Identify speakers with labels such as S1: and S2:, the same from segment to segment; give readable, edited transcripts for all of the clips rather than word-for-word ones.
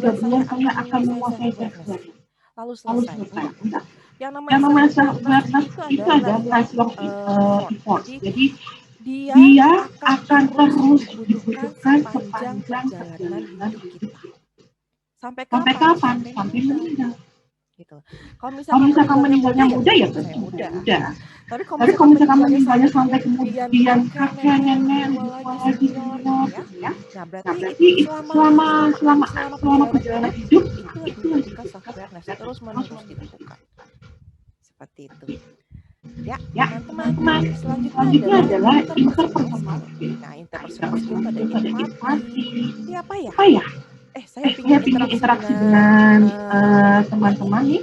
S1: bulan saya akan menguasai satu bulan, selesai. Lalu selesai, enggak. yang namanya self awareness itu adalah lifelong effort. Jadi dia akan terus dibutuhkan sepanjang perjalanan hidup kita. Sampai
S2: Sampai
S1: kapan?
S2: kapan?
S1: Sampai
S2: Sampai
S1: meninggal.
S2: meninggal.
S1: Gitu. Kalau
S2: Kalau
S1: misalkan
S2: misalkan
S1: meninggalnya
S2: meninggalnya
S1: muda,
S2: muda
S1: ya
S2: ya
S1: tentu saya
S2: tentu
S1: muda.
S2: muda.
S1: Tapi kalau
S2: Tapi
S1: misalkan
S2: kalau misalkan
S1: meninggalnya
S2: meninggalnya
S1: sampai
S2: sampai
S1: kemudian
S2: kemudian
S1: kakek,
S2: kakek,
S1: nenek,
S2: nenek,
S1: lebih tua
S2: lebih tua
S1: lagi,
S2: lagi,
S1: senior
S2: senior
S1: gitu ya.
S2: gitu ya.
S1: Nah,
S2: Nah,
S1: berarti
S2: berarti
S1: selama
S2: selama
S1: selama
S2: selama
S1: selama
S2: selama
S1: perjalanan
S2: perjalanan
S1: hidup
S2: hidup
S1: itu harus
S2: itu harus
S1: dilakukan self
S2: dilakukan
S1: awareness,
S2: terus
S1: terus menerus dilakukan. Seperti itu. Ya,
S2: Ya,
S1: teman-teman.
S2: teman-teman.
S1: Selanjutnya
S2: Selanjutnya
S1: adalah
S2: adalah
S1: interpersonal
S2: interpersonal
S1: skill.
S2: skill.
S1: Nah,
S2: Nah,
S1: interpersonal skill itu
S2: interpersonal
S1: ada
S2: skill itu ada
S1: empati.
S2: empati.
S1: Ini apa ya?
S2: Apa ya?
S1: Saya
S2: Saya
S1: pingin
S2: ingin
S1: interaksi
S2: interaksi
S1: dengan
S2: dengan
S1: teman-teman nih.
S2: teman-teman nih.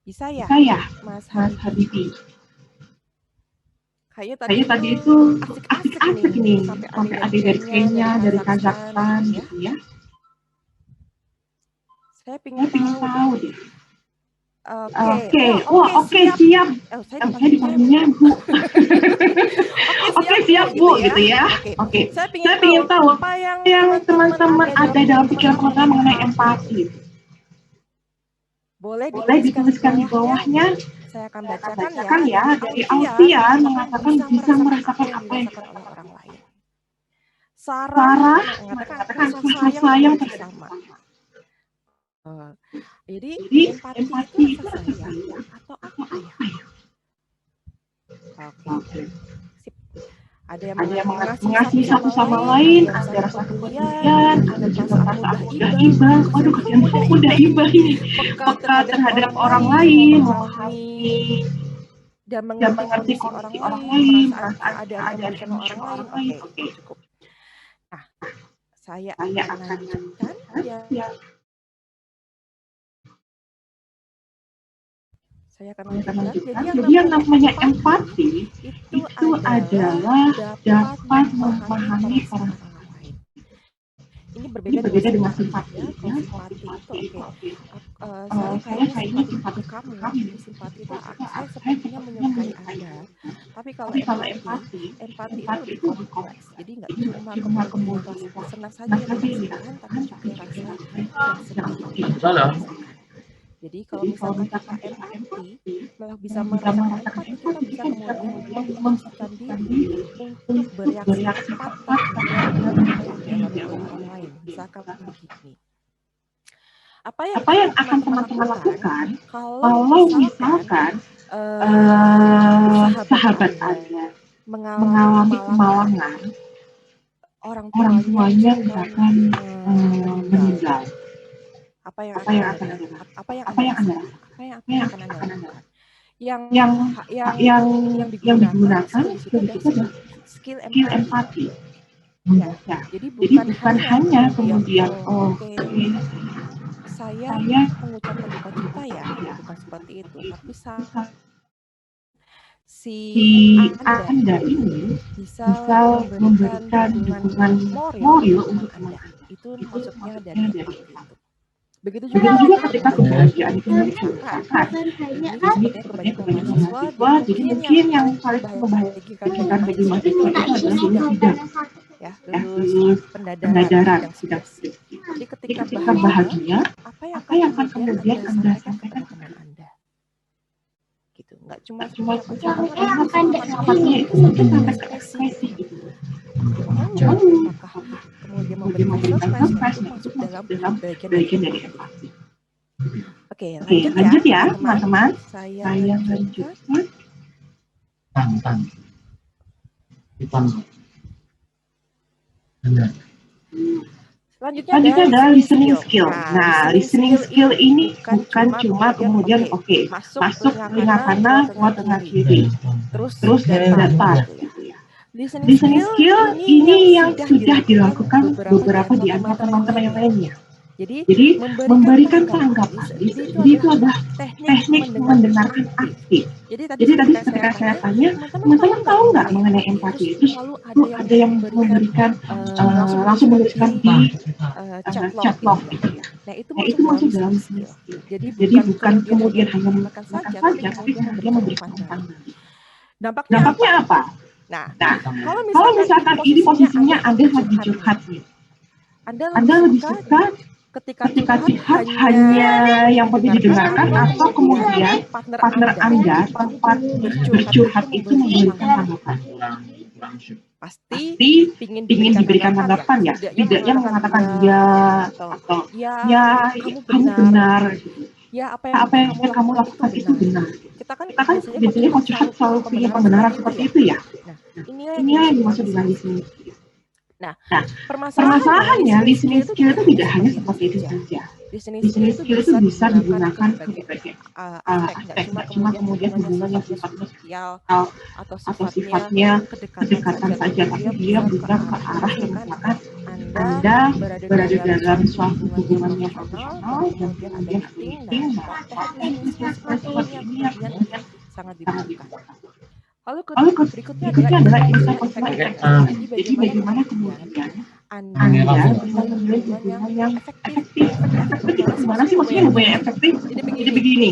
S1: Bisa ya,
S2: Bisa ya,
S1: Mas
S2: Mas
S1: Habibi?
S2: Habibi?
S1: Kayaknya
S2: Kayaknya tadi
S1: itu
S2: itu
S1: asik-asik
S2: asik-asik
S1: nih.
S2: nih.
S1: Sampai ada
S2: Sampai
S1: dari
S2: ada dari
S1: Kenya,
S2: Kenya,
S1: dari
S2: dari
S1: Kazakhstan
S2: Kazakhstan
S1: gitu ya.
S2: gitu ya.
S1: Saya
S2: Saya
S1: pingin
S2: pengen
S1: tahu deh.
S2: tahu deh.
S1: Oke,
S2: Oke,
S1: oke
S2: oke
S1: siap.
S2: siap.
S1: Saya
S2: Saya
S1: dipanggilnya Bu.
S2: dipanggilnya Bu.
S1: Oke
S2: Oke
S1: siap Bu
S2: siap
S1: gitu
S2: Bu
S1: ya.
S2: gitu ya.
S1: Oke,
S2: Oke,
S1: saya pingin
S2: saya
S1: tahu
S2: ingin tahu
S1: apa yang
S2: yang
S1: teman-teman
S2: teman-teman
S1: ada dalam
S2: ada dalam
S1: pikiran
S2: pikiran
S1: teman-teman
S2: teman-teman
S1: mengenai
S2: mengenai
S1: empati
S2: empati.
S1: itu. Boleh
S2: Boleh
S1: dituliskan di
S2: dituliskan di
S1: bawahnya.
S2: bawahnya.
S1: Saya akan
S2: Saya akan
S1: bacakan ya.
S2: bacakan ya.
S1: Dari
S2: Dari
S1: Alfian
S2: Alfian
S1: mengatakan
S2: mengatakan
S1: bisa
S2: bisa
S1: merasakan apa
S2: merasakan
S1: yang
S2: apa yang
S1: dirasakan oleh
S2: dirasakan
S1: orang
S2: oleh
S1: lain.
S2: orang lain.
S1: Sarah
S2: Sarah
S1: mengatakan
S2: mengatakan
S1: rasa
S2: rasa
S1: sayang
S2: sayang
S1: terhadap
S2: terhadap
S1: sesama.
S2: sesama.
S1: Jadi
S2: Jadi
S1: empati itu
S2: empati
S1: rasa
S2: itu rasa
S1: sayang
S2: sayang
S1: atau
S2: atau
S1: apa ya?
S2: apa ya?
S1: Oke,
S2: Oke.
S1: sip. Ada yang
S2: Ada yang
S1: mengasihi satu
S2: mengasihi satu
S1: sama
S2: sama
S1: lain,
S2: lain,
S1: ada rasa
S2: ada rasa
S1: kepedulian,
S2: kepedulian,
S1: ada
S2: ada juga
S1: perasaan
S2: perasaan
S1: mudah
S2: mudah
S1: iba.
S2: iba.
S1: Waduh,
S2: Waduh,
S1: kasihan
S2: kasihan
S1: mudah
S2: mudah
S1: iba
S2: iba
S1: ini.
S2: ini.
S1: Peka
S2: Peka
S1: terhadap
S2: terhadap
S1: orang
S2: orang
S1: lain,
S2: lain,
S1: memahami
S2: memahami
S1: dan
S2: dan
S1: mengerti
S2: mengerti
S1: kondisi orang
S2: kondisi orang
S1: lain,
S2: lain,
S1: perasaan
S2: perasaan
S1: keadaan
S2: keadaan
S1: emosional orang
S2: emosional
S1: lain.
S2: orang lain.
S1: Oke,
S2: Oke,
S1: cukup. Nah, saya
S2: saya
S1: akan
S2: akan
S1: lanjutkan
S2: lanjutkan
S1: ya.
S2: ya.
S1: Saya akan
S2: Saya akan
S1: lanjutkan.
S2: lanjutkan.
S1: Jadi
S2: Jadi yang
S1: yang
S2: namanya
S1: namanya empati
S2: empati
S1: itu
S2: itu
S1: adalah
S2: adalah
S1: dapat
S2: dapat
S1: memahami
S2: memahami
S1: perasaan
S2: orang
S1: orang lain. Ini
S2: Ini
S1: berbeda dengan
S2: berbeda dengan
S1: simpati
S2: simpati
S1: ya. Kalau
S2: ya. Kalau
S1: simpati itu
S2: simpati itu
S1: oke.
S2: oke.
S1: Saya
S2: Saya
S1: kayaknya
S2: kayaknya
S1: simpati
S2: simpati
S1: ke kamu,
S2: kami.
S1: jadi simpati itu
S2: Simpati itu
S1: saya
S2: saya
S1: sepertinya
S2: sepertinya
S1: menyukai
S2: menyukai
S1: Anda.
S2: Anda.
S1: Tapi kalau
S2: Tapi kalau
S1: empati itu
S2: empati
S1: lebih
S2: itu lebih
S1: kompleks.
S2: kompleks.
S1: Jadi nggak
S2: Jadi nggak
S1: cuma
S2: cuma
S1: kemudian
S2: kemudian
S1: senang saja
S2: senang
S1: yang
S2: saja yang
S1: dirasakan, tapi
S2: dirasakan, tapi
S1: juga
S2: juga
S1: rasa
S2: rasa
S1: yang
S2: yang
S1: sedih
S2: sedih.
S1: yang dirasakan. Jadi kalau misalkan kita
S2: Kita
S1: empati,
S2: empati,
S1: malah bisa
S2: bisa
S1: merasakan
S2: merasakan
S1: empati, kita
S2: empati,
S1: bisa
S2: kita bisa
S1: kemudian
S2: kemudian
S1: memposisikan
S2: memposisikan
S1: diri
S2: diri
S1: untuk
S2: untuk
S1: bereaksi
S2: bereaksi
S1: tepat
S2: tepat
S1: terhadap
S2: terhadap
S1: apa yang
S2: apa yang
S1: dialami oleh
S2: dialami
S1: orang
S2: oleh
S1: lain.
S2: orang lain.
S1: Misalkan begini. Apa yang
S2: Apa yang
S1: akan
S2: akan
S1: teman-teman
S2: teman-teman
S1: lakukan
S2: lakukan
S1: kalau
S2: kalau
S1: misalkan
S2: misalkan
S1: sahabat
S2: sahabat
S1: Anda
S2: Anda
S1: mengalami
S2: mengalami
S1: kemalangan,
S2: kemalangan,
S1: orang
S2: orang
S1: tuanya
S2: tuanya
S1: misalkan
S2: misalkan
S1: meninggal?
S2: meninggal?
S1: Apa yang
S2: Apa
S1: akan
S2: yang
S1: Anda
S2: akan Anda lakukan?
S1: apa yang
S2: Apa
S1: Anda
S2: yang Anda
S1: rasakan?
S2: lakukan?
S1: Apa yang
S2: Apa yang
S1: akan Anda
S2: akan Anda
S1: lakukan?
S2: lakukan?
S1: Yang
S2: Yang
S1: yang
S2: yang
S1: yang
S2: yang
S1: digunakan
S2: digunakan
S1: skill di situ
S2: skill
S1: adalah
S2: itu adalah
S1: skill
S2: skill
S1: empati.
S2: empati.
S1: Ya,
S2: Ya.
S1: jadi
S2: Jadi
S1: bukan
S2: bukan
S1: hanya
S2: hanya
S1: kemudian
S2: kemudian
S1: oh oke saya
S2: saya
S1: mengucapkan duka cita ya,
S2: ya,
S1: bukan seperti itu, tapi si
S2: si
S1: Anda
S2: Anda
S1: ini
S2: ini
S1: bisa
S2: bisa
S1: memberikan
S2: memberikan
S1: dukungan
S2: dukungan
S1: moral
S2: moral
S1: untuk teman
S2: untuk teman
S1: Anda.
S2: Anda.
S1: Itu
S2: Itu
S1: maksudnya dari
S2: maksudnya dari
S1: empati itu.
S2: empati.
S1: Begitu juga
S2: Begitu juga
S1: ketika
S2: ketika
S1: kebahagiaan itu
S2: kebahagiaan itu
S1: muncul.
S2: muncul.
S1: Misalkan,
S2: Misalkan
S1: ini
S2: ini
S1: sepertinya
S2: sepertinya
S1: kebanyakan
S2: kebanyakan
S1: mahasiswa,
S2: mahasiswa,
S1: jadi
S2: jadi
S1: mungkin yang
S2: mungkin yang
S1: paling
S2: paling
S1: membahagiakan bagi
S2: bagi
S1: mahasiswa itu
S2: mahasiswa itu
S1: adalah lulus
S2: adalah
S1: sidang.
S2: sidang.
S1: Ya,
S2: Ya,
S1: lulus
S2: lulus
S1: pendadaran,
S2: pendadaran,
S1: sidang
S2: sidang
S1: skripsi.
S2: skripsi.
S1: Jadi
S2: Jadi
S1: ketika
S2: ketika
S1: bahagia,
S2: bahagia,
S1: apa yang
S2: apa
S1: akan
S2: yang akan
S1: kemudian
S2: kemudian
S1: Anda
S2: Anda
S1: sampaikan kepada
S2: sampaikan
S1: teman
S2: kepada
S1: Anda? Gitu. Nggak cuma
S2: nggak cuma
S1: ucapan-ucapan,
S2: ucapan,
S1: aduh selamatnya
S2: selamatnya
S1: itu
S2: itu
S1: sampai ke
S2: sampai ke
S1: ekspresi
S2: ekspresi
S1: gitu.
S2: gitu.
S1: Apakah mengangguk,
S2: Mengangguk,
S1: apakah kemudian
S2: kemudian
S1: memberikan
S2: memberikan
S1: surprise, nah
S2: surprise,
S1: itu
S2: nah itu
S1: masuk
S2: masuk
S1: dalam
S2: dalam
S1: bagian dari
S2: bagian dari
S1: empati.
S2: empati.
S1: Oke,
S2: Oke,
S1: lanjut ya
S2: lanjut ya
S1: teman-teman.
S2: teman-teman.
S1: Saya
S2: Saya
S1: lanjutkan.
S2: lanjutkan.
S1: Selanjutnya
S2: Selanjutnya
S1: ada
S2: adalah
S1: listening
S2: listening
S1: skill.
S2: skill.
S1: Nah,
S2: Nah,
S1: listening
S2: listening
S1: skill
S2: skill
S1: ini
S2: ini
S1: bukan cuma kemudian
S2: oke,
S1: masuk
S2: masuk
S1: telinga
S2: telinga
S1: kanan,
S2: kanan,
S1: keluar
S2: keluar
S1: telinga
S2: telinga
S1: kiri.
S2: kiri.
S1: Terus
S2: Terus
S1: datar
S2: datar
S1: gitu ya.
S2: gitu ya.
S1: Listening
S2: Listening
S1: skill
S2: skill
S1: ini yang
S2: ini yang
S1: sudah
S2: sudah
S1: dilakukan
S2: dilakukan
S1: beberapa di
S2: beberapa
S1: antara
S2: di antara
S1: teman-teman yang
S2: teman-teman yang
S1: lainnya.
S2: lainnya.
S1: Jadi
S2: Jadi
S1: memberikan
S2: memberikan
S1: tanggapan.
S2: tanggapan.
S1: Jadi itu
S2: Jadi itu
S1: adalah
S2: adalah
S1: teknik
S2: teknik
S1: mendengarkan
S2: mendengarkan
S1: aktif.
S2: aktif.
S1: Jadi tadi
S2: Jadi tadi
S1: ketika saya
S2: ketika saya
S1: tanya,
S2: tanya,
S1: teman-teman tahu
S2: teman-teman
S1: nggak
S2: tahu nggak
S1: mengenai
S2: mengenai
S1: empati? Terus
S2: empati? Terus
S1: lalu
S2: tuh ada yang memberikan
S1: langsung
S2: langsung
S1: menuliskan
S2: menuliskan
S1: di
S2: di
S1: chat log
S2: chat log
S1: gitu ya.
S2: gitu ya.
S1: Nah, itu
S2: Nah,
S1: masuk
S2: itu
S1: dalam
S2: masuk dalam
S1: listening
S2: listening
S1: skill.
S2: skill.
S1: Jadi
S2: Jadi
S1: bukan
S2: bukan
S1: kemudian hanya
S2: kemudian hanya
S1: mendengarkan
S2: makan
S1: saja, tapi
S2: saja, tapi
S1: kemudian
S2: kemudian
S1: memberikan
S2: memberikan
S1: umpan
S2: umpan
S1: balik.
S2: balik.
S1: Dampaknya
S2: Dampaknya
S1: apa?
S2: apa?
S1: Nah,
S2: Nah,
S1: kalau
S2: kalau
S1: misalkan ini
S2: misalkan ini
S1: posisinya
S2: posisinya
S1: Anda
S2: Anda
S1: lagi
S2: lagi
S1: curhat nih,
S2: curhat nih,
S1: Anda lebih
S2: Anda lebih
S1: suka
S2: suka
S1: ketika
S2: Ketika
S1: curhat
S2: curhat
S1: hanya
S2: hanya yang
S1: perlu
S2: perlu
S1: didengarkan
S2: didengarkan
S1: atau
S2: atau kemudian
S1: kemudian partner
S2: partner
S1: Anda
S2: Anda
S1: tempat
S2: tempat
S1: bercurhat
S2: bercurhat
S1: itu
S2: itu
S1: memberikan
S2: memberikan
S1: tanggapan?
S2: tanggapan.
S1: Pasti
S2: Pasti
S1: ingin
S2: ingin
S1: diberikan
S2: diberikan
S1: tanggapan ya,
S2: tanggapan ya,
S1: setidaknya
S2: setidaknya
S1: mengatakan
S2: mengatakan
S1: iya
S2: iya
S1: atau
S2: atau
S1: ya
S2: ya
S1: kamu
S2: kamu
S1: benar
S2: benar
S1: gitu.
S2: gitu.
S1: Ya apa yang
S2: Apa
S1: kamu
S2: yang kamu
S1: lakukan itu
S2: lakukan itu
S1: benar.
S2: benar.
S1: Kita kan
S2: Kita kan
S1: biasanya kalau
S2: biasanya
S1: curhat
S2: kalau curhat
S1: selalu
S2: selalu
S1: punya
S2: punya
S1: pembenaran
S2: pembenaran
S1: seperti itu
S2: seperti
S1: ya.
S2: itu ya.
S1: Nah, inilah yang
S2: Inilah yang
S1: dimaksud dengan
S2: dimaksud dengan
S1: listening
S2: listening
S1: skill.
S2: skill.
S1: Nah,
S2: Nah,
S1: permasalahannya
S2: permasalahannya
S1: listening skill
S2: listening
S1: itu
S2: skill
S1: tidak
S2: itu
S1: hanya
S2: tidak hanya
S1: seperti itu
S2: seperti itu
S1: saja.
S2: saja.
S1: Listening skill
S2: Listening
S1: itu
S2: skill itu
S1: bisa
S2: bisa
S1: digunakan ke
S2: digunakan ke
S1: berbagai
S2: berbagai
S1: aspek, nggak
S2: aspek,
S1: cuma
S2: nggak cuma
S1: kemudian
S2: kemudian
S1: hubungannya
S2: hubungan yang
S1: sifatnya
S2: sifatnya
S1: sosial
S2: sosial
S1: atau
S2: atau
S1: sifatnya
S2: sifatnya
S1: kedekatan
S2: kedekatan
S1: saja,
S2: saja,
S1: tapi
S2: tapi
S1: dia
S2: dia
S1: bisa ke
S2: bisa ke
S1: arah yang
S2: arah yang
S1: misalkan
S2: misalkan
S1: Anda
S2: Anda
S1: berada
S2: berada
S1: dalam
S2: dalam
S1: suatu
S2: suatu
S1: hubungan yang
S2: hubungan yang
S1: profesional dan
S2: profesional dan
S1: kemudian ada
S2: kemudian ada
S1: meeting.
S2: meeting.
S1: Nah,
S2: Nah,
S1: teknik listening skill seperti
S2: seperti
S1: ini yang
S2: ini yang
S1: kemudian
S2: kemudian
S1: sangat
S2: sangat
S1: dibutuhkan.
S2: dibutuhkan.
S1: Lalu
S2: Lalu
S1: berikutnya adalah
S2: berikutnya adalah
S1: interpersonal
S2: interpersonal
S1: effectiveness.
S2: effectiveness.
S1: Jadi
S2: Jadi
S1: bagaimana
S2: bagaimana
S1: kemudian
S2: kemudian
S1: Anda
S2: Anda
S1: bisa
S2: bisa
S1: menjalin
S2: menjalin
S1: hubungan yang
S2: hubungan yang
S1: efektif.
S2: efektif.
S1: Efektif itu
S2: Efektif
S1: gimana
S2: itu
S1: sih?
S2: gimana
S1: Maksudnya
S2: sih?
S1: hubungan
S2: Maksudnya
S1: yang
S2: hubungan yang
S1: efektif.
S2: efektif.
S1: Jadi
S2: Jadi
S1: begini,
S2: begini,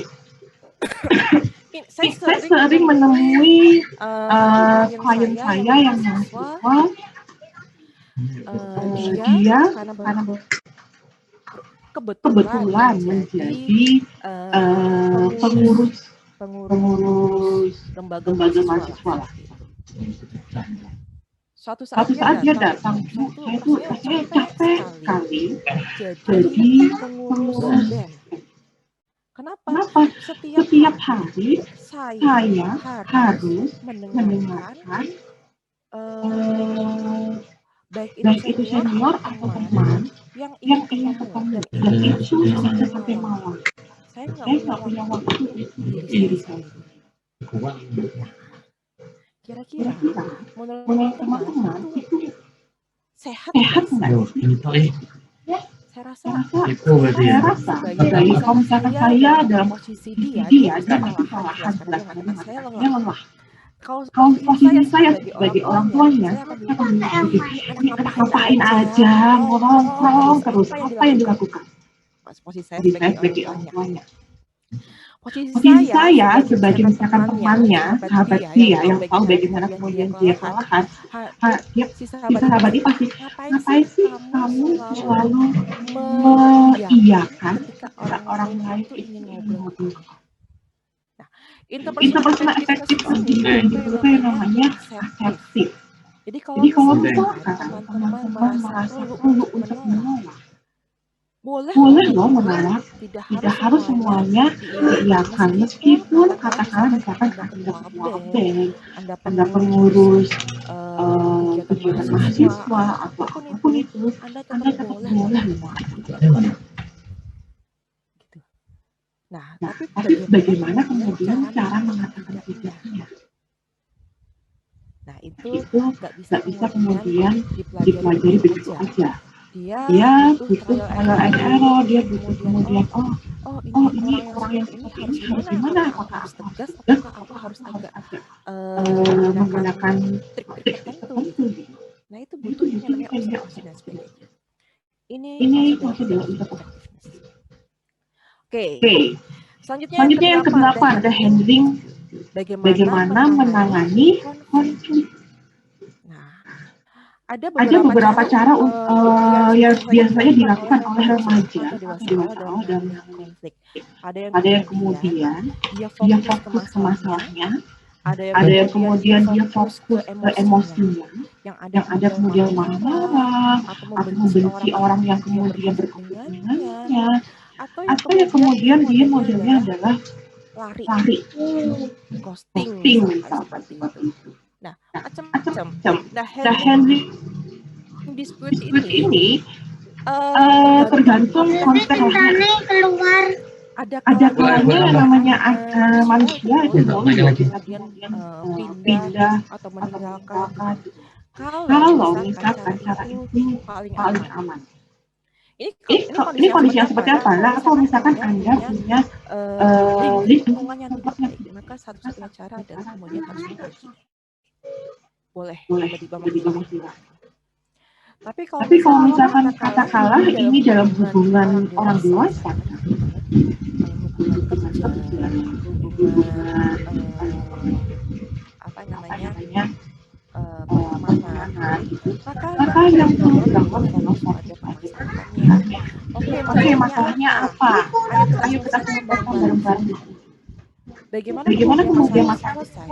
S1: saya
S2: saya
S1: sering
S2: sering
S1: menemui
S2: menemui
S1: klien
S2: klien
S1: saya yang
S2: saya yang
S1: mahasiswa,
S2: mahasiswa,
S1: dia
S2: dia
S1: karena
S2: karena
S1: kebetulan
S2: kebetulan
S1: menjadi
S2: menjadi
S1: pengurus
S2: pengurus
S1: pengurus
S2: pengurus
S1: lembaga
S2: lembaga
S1: mahasiswa lah
S2: mahasiswa lah.
S1: seperti itu. Suatu saat
S2: Suatu
S1: dia
S2: saat dia
S1: datang,
S2: datang,
S1: saya tuh
S2: saya
S1: rasanya capek
S2: capek
S1: sekali
S2: sekali
S1: jadi
S2: jadi
S1: pengurus
S2: pengurus.
S1: BEM. Kenapa?
S2: Kenapa
S1: Setiap
S2: setiap
S1: hari
S2: hari
S1: saya
S2: saya
S1: harus
S2: harus
S1: mendengarkan
S2: mendengarkan
S1: eh, baik itu
S2: baik itu
S1: senior atau
S2: senior atau
S1: teman
S2: teman
S1: yang
S2: yang
S1: ingin
S2: ingin
S1: ketemu,
S2: ketemu
S1: dan
S2: dan
S1: itu
S2: itu
S1: bisa
S2: bisa
S1: sampai
S2: sampai
S1: malam.
S2: malam.
S1: Saya nggak
S2: Saya
S1: punya
S2: nggak punya
S1: waktu
S2: waktu
S1: untuk
S2: untuk
S1: diri saya
S2: diri saya.
S1: sendiri. Nah, kira-kira
S2: Kira-kira
S1: menurut
S2: menurut
S1: teman-teman
S2: teman-teman
S1: itu
S2: itu
S1: sehat
S2: sehat
S1: nggak sih?
S2: nggak sih?
S1: Saya rasa
S2: Saya rasa,
S1: saya
S2: saya
S1: rasa
S2: rasa
S1: sebagai kalau
S2: sebagai kalau
S1: misalkan
S2: misalkan
S1: saya
S2: saya
S1: dalam
S2: dalam
S1: posisi
S2: posisi
S1: dia
S2: dia
S1: pasti
S2: pasti
S1: kelelahan
S2: kelelahan
S1: jelas karena dia
S2: jelas karena dia
S1: mengatakan saya
S2: mengatakan dia
S1: lelah.
S2: lelah.
S1: Kalau
S2: Kalau
S1: posisi saya
S2: posisi saya
S1: sebagai orang
S2: sebagai orang
S1: tuanya,
S2: tuanya,
S1: saya akan
S2: saya akan
S1: berpikir,
S2: berpikir,
S1: ini anak
S2: ini anak
S1: ngapain
S2: ngapain
S1: aja,
S2: aja,
S1: nongkrong
S2: terus
S1: apa yang
S2: apa yang
S1: dilakukan.
S2: dilakukan?
S1: Pas posisi saya
S2: Jadi saya
S1: sebagai orang
S2: sebagai orang
S1: tuanya.
S2: tuanya.
S1: Posisi
S2: Posisi
S1: saya
S2: saya
S1: sebagai
S2: sebagai
S1: misalkan
S2: misalkan
S1: temannya,
S2: temannya, sahabat
S1: yang
S2: dia,
S1: tahu
S2: yang tahu
S1: bagaimana
S2: bagaimana
S1: kemudian dia
S2: kemudian dia
S1: kelelahan,
S2: kelelahan, dia
S1: si
S2: si
S1: sahabat ini
S2: sahabat
S1: pasti,
S2: ini pasti,
S1: sih
S2: ngapain sih
S1: kamu
S2: kamu
S1: selalu
S2: selalu
S1: mengiyakan
S2: mengiyakan
S1: ketika
S2: ketika
S1: orang
S2: orang
S1: lain
S2: lain
S1: itu
S2: itu
S1: ingin
S2: ingin
S1: ngobrol ke
S2: ngobrol?
S1: kamu. Nah, interpersonal
S2: Interpersonal
S1: effectiveness di
S2: effectiveness
S1: sini
S2: ini
S1: betul-betul yang
S2: betul-betul yang
S1: namanya
S2: namanya
S1: asertif.
S2: asertif.
S1: Jadi kalau
S2: Jadi kalau
S1: misalkan
S2: misalkan
S1: teman-teman
S2: teman-teman
S1: merasa
S2: merasa
S1: perlu
S2: perlu
S1: untuk
S2: untuk
S1: menolak,
S2: menolak,
S1: boleh loh
S2: boleh loh
S1: menolak,
S2: menolak,
S1: tidak harus
S2: tidak harus
S1: semuanya
S2: semuanya
S1: diiyakan.
S2: diiyakan.
S1: Meskipun
S2: Meskipun
S1: katakanlah
S2: katakanlah
S1: misalkan
S2: misalkan
S1: Anda
S2: Anda
S1: ketua
S2: ketua
S1: BEM,
S2: BEM,
S1: Anda
S2: Anda
S1: pengurus
S2: pengurus
S1: kegiatan
S2: kegiatan
S1: mahasiswa
S2: mahasiswa
S1: atau
S2: atau
S1: apapun
S2: apapun
S1: itu,
S2: itu,
S1: Anda tetap
S2: Anda tetap
S1: boleh loh
S2: boleh
S1: menolak.
S2: menolak.
S1: Gitu. Nah,
S2: Nah,
S1: tapi
S2: tapi
S1: bagaimana
S2: bagaimana
S1: kemudian
S2: kemudian
S1: cara
S2: cara
S1: mengatakan
S2: mengatakan
S1: tidaknya?
S2: tidaknya?
S1: Nah, itu
S2: Itu
S1: nggak bisa
S2: nggak bisa
S1: kemudian
S2: kemudian
S1: dipelajari
S2: dipelajari
S1: begitu
S2: begitu
S1: aja.
S2: aja.
S1: Dia
S2: Dia
S1: butuh
S2: butuh
S1: trial and
S2: trial and
S1: error. Dia
S2: error, dia
S1: butuh
S2: butuh
S1: kemudian,
S2: kemudian,
S1: oh
S2: oh
S1: ini
S2: ini
S1: orang yang
S2: orang yang
S1: seperti ini
S2: seperti
S1: harus
S2: ini harus
S1: gimana?
S2: gimana?
S1: Apakah aku
S2: Apakah
S1: harus
S2: aku harus
S1: tegas?
S2: tegas?
S1: Apakah aku
S2: Apakah
S1: harus
S2: aku harus
S1: agak
S2: agak
S1: menggunakan
S2: menggunakan
S1: trik-trik
S2: trik-trik
S1: tertentu
S2: tertentu
S1: gitu?
S2: gitu?
S1: Nah, itu
S2: Itu
S1: butuh yang
S2: butuh
S1: namanya
S2: yang dia
S1: observasi dan sebagainya. Ini
S2: ini
S1: maksud dalam
S2: maksud dalam
S1: interpersonal
S2: interpersonal.
S1: effectiveness. Oke,
S2: Oke,
S1: selanjutnya yang
S2: selanjutnya yang
S1: kedelapan ada
S2: kedelapan ada
S1: handling.
S2: handling,
S1: Bagaimana
S2: bagaimana
S1: menangani
S2: menangani
S1: konflik.
S2: konflik.
S1: Nah, ada
S2: Ada
S1: beberapa
S2: beberapa
S1: cara
S2: cara
S1: yang
S2: yang
S1: biasanya
S2: biasanya
S1: dilakukan oleh
S2: dilakukan oleh
S1: remaja
S2: remaja
S1: atau
S2: atau
S1: dewasa awal
S2: dewasa
S1: dalam
S2: awal dalam
S1: menangani
S2: menangani.
S1: konflik. Ada yang
S2: Ada yang
S1: kemudian
S2: kemudian
S1: dia
S2: dia
S1: fokus ke
S2: fokus ke
S1: masalahnya,
S2: masalahnya,
S1: ada yang
S2: ada yang
S1: kemudian dia
S2: kemudian dia
S1: fokus ke
S2: fokus ke
S1: emosinya,
S2: emosinya,
S1: yang ada
S2: yang ada
S1: kemudian
S2: kemudian
S1: marah-marah
S2: marah-marah
S1: atau
S2: atau
S1: membenci
S2: membenci
S1: orang yang
S2: orang yang
S1: kemudian
S2: kemudian
S1: berkonflik
S2: berkonflik
S1: dengannya,
S2: dengannya,
S1: atau yang
S2: atau yang
S1: kemudian dia
S2: kemudian dia
S1: modelnya
S2: modelnya
S1: adalah
S2: adalah
S1: lari,
S2: lari,
S1: ghosting
S2: ghosting
S1: misalkan
S2: misalkan
S1: seperti itu.
S2: seperti itu.
S1: Nah,
S2: Nah,
S1: macam-macam.
S2: macam-macam.
S1: Nah,
S2: Nah,
S1: handling
S2: handling
S1: dispute
S2: dispute
S1: ini
S2: ini
S1: tergantung
S2: tergantung
S1: konteks
S2: konteks
S1: orangnya.
S2: keluar.
S1: Ada
S2: Ada
S1: kalanya
S2: kalanya
S1: yang
S2: yang
S1: namanya
S2: namanya
S1: manusia itu
S2: manusia itu
S1: boleh loh
S2: boleh
S1: bisa
S2: bisa
S1: kemudian
S2: kemudian
S1: pindah
S2: pindah
S1: atau
S2: atau
S1: meninggalkan gitu.
S2: meninggalkan gitu.
S1: Kalau
S2: Kalau
S1: misalkan
S2: misalkan
S1: cara
S2: cara
S1: itu
S2: itu
S1: paling
S2: paling
S1: aman.
S2: aman.
S1: Ini
S2: Ini
S1: kondisi yang
S2: kondisi
S1: seperti
S2: yang
S1: apa?
S2: seperti
S1: Nah,
S2: apa?
S1: kalau
S2: Nah, kalau
S1: misalkan
S2: misalkan
S1: Anda
S2: Anda
S1: punya
S2: punya
S1: lingkungan yang tidak baik, maka satu-satunya cara adalah kemudian harus pergi. Boleh
S2: boleh
S1: tiba-tiba
S2: tiba-tiba
S1: menghilang.
S2: menghilang.
S1: Tapi kalau
S2: Tapi kalau misalkan
S1: katakanlah
S2: katakanlah
S1: ini
S2: ini
S1: dalam
S2: dalam
S1: hubungan orang
S2: orang
S1: dewasa,
S2: dewasa,
S1: misalkan hubungan
S2: hubungan
S1: kerja,
S2: kerja,
S1: hubungan
S2: hubungan
S1: apa
S2: apa
S1: namanya
S2: namanya
S1: pertemanan gitu,
S2: pertemanan gitu.
S1: maka yang
S2: Maka
S1: perlu
S2: yang perlu
S1: dilakukan adalah
S2: dilakukan adalah
S1: fokus pada
S2: fokus pada
S1: permasalahannya.
S2: permasalahannya.
S1: Oke, masalahnya apa? Ayo kita selesaikan bareng-bareng. Bagaimana kemudian masalah selesai?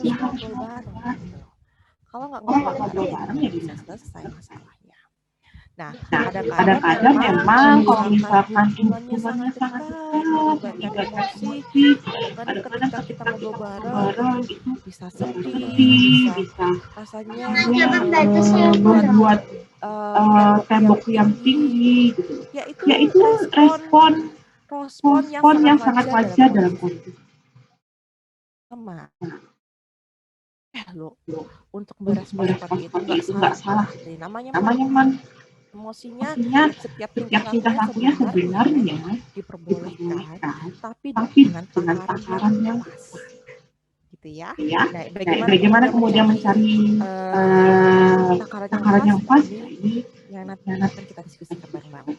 S1: Ya harus ngobrol bareng gitu. Kalau nggak ngobrol bareng ya bisa selesai masalahnya. Nah, kadang-kadang memang kalau misalkan hubungannya sangat dekat, melibatkan emosi, kadang-kadang ketika kita ngobrol bareng itu bisa sedih, bisa rasanya membuat tembok yang tinggi gitu. Yaitu respon yang sangat wajar dalam kondisi sama. Loh, untuk merespon seperti itu nggak salah. Jadi namanya emosinya setiap tingkah lakunya sebenarnya diperbolehkan, tapi dengan takaran yang pas, gitu ya. Nah, bagaimana kemudian mencari takaran yang pas ini yang nanti akan kita diskusikan bareng-bareng.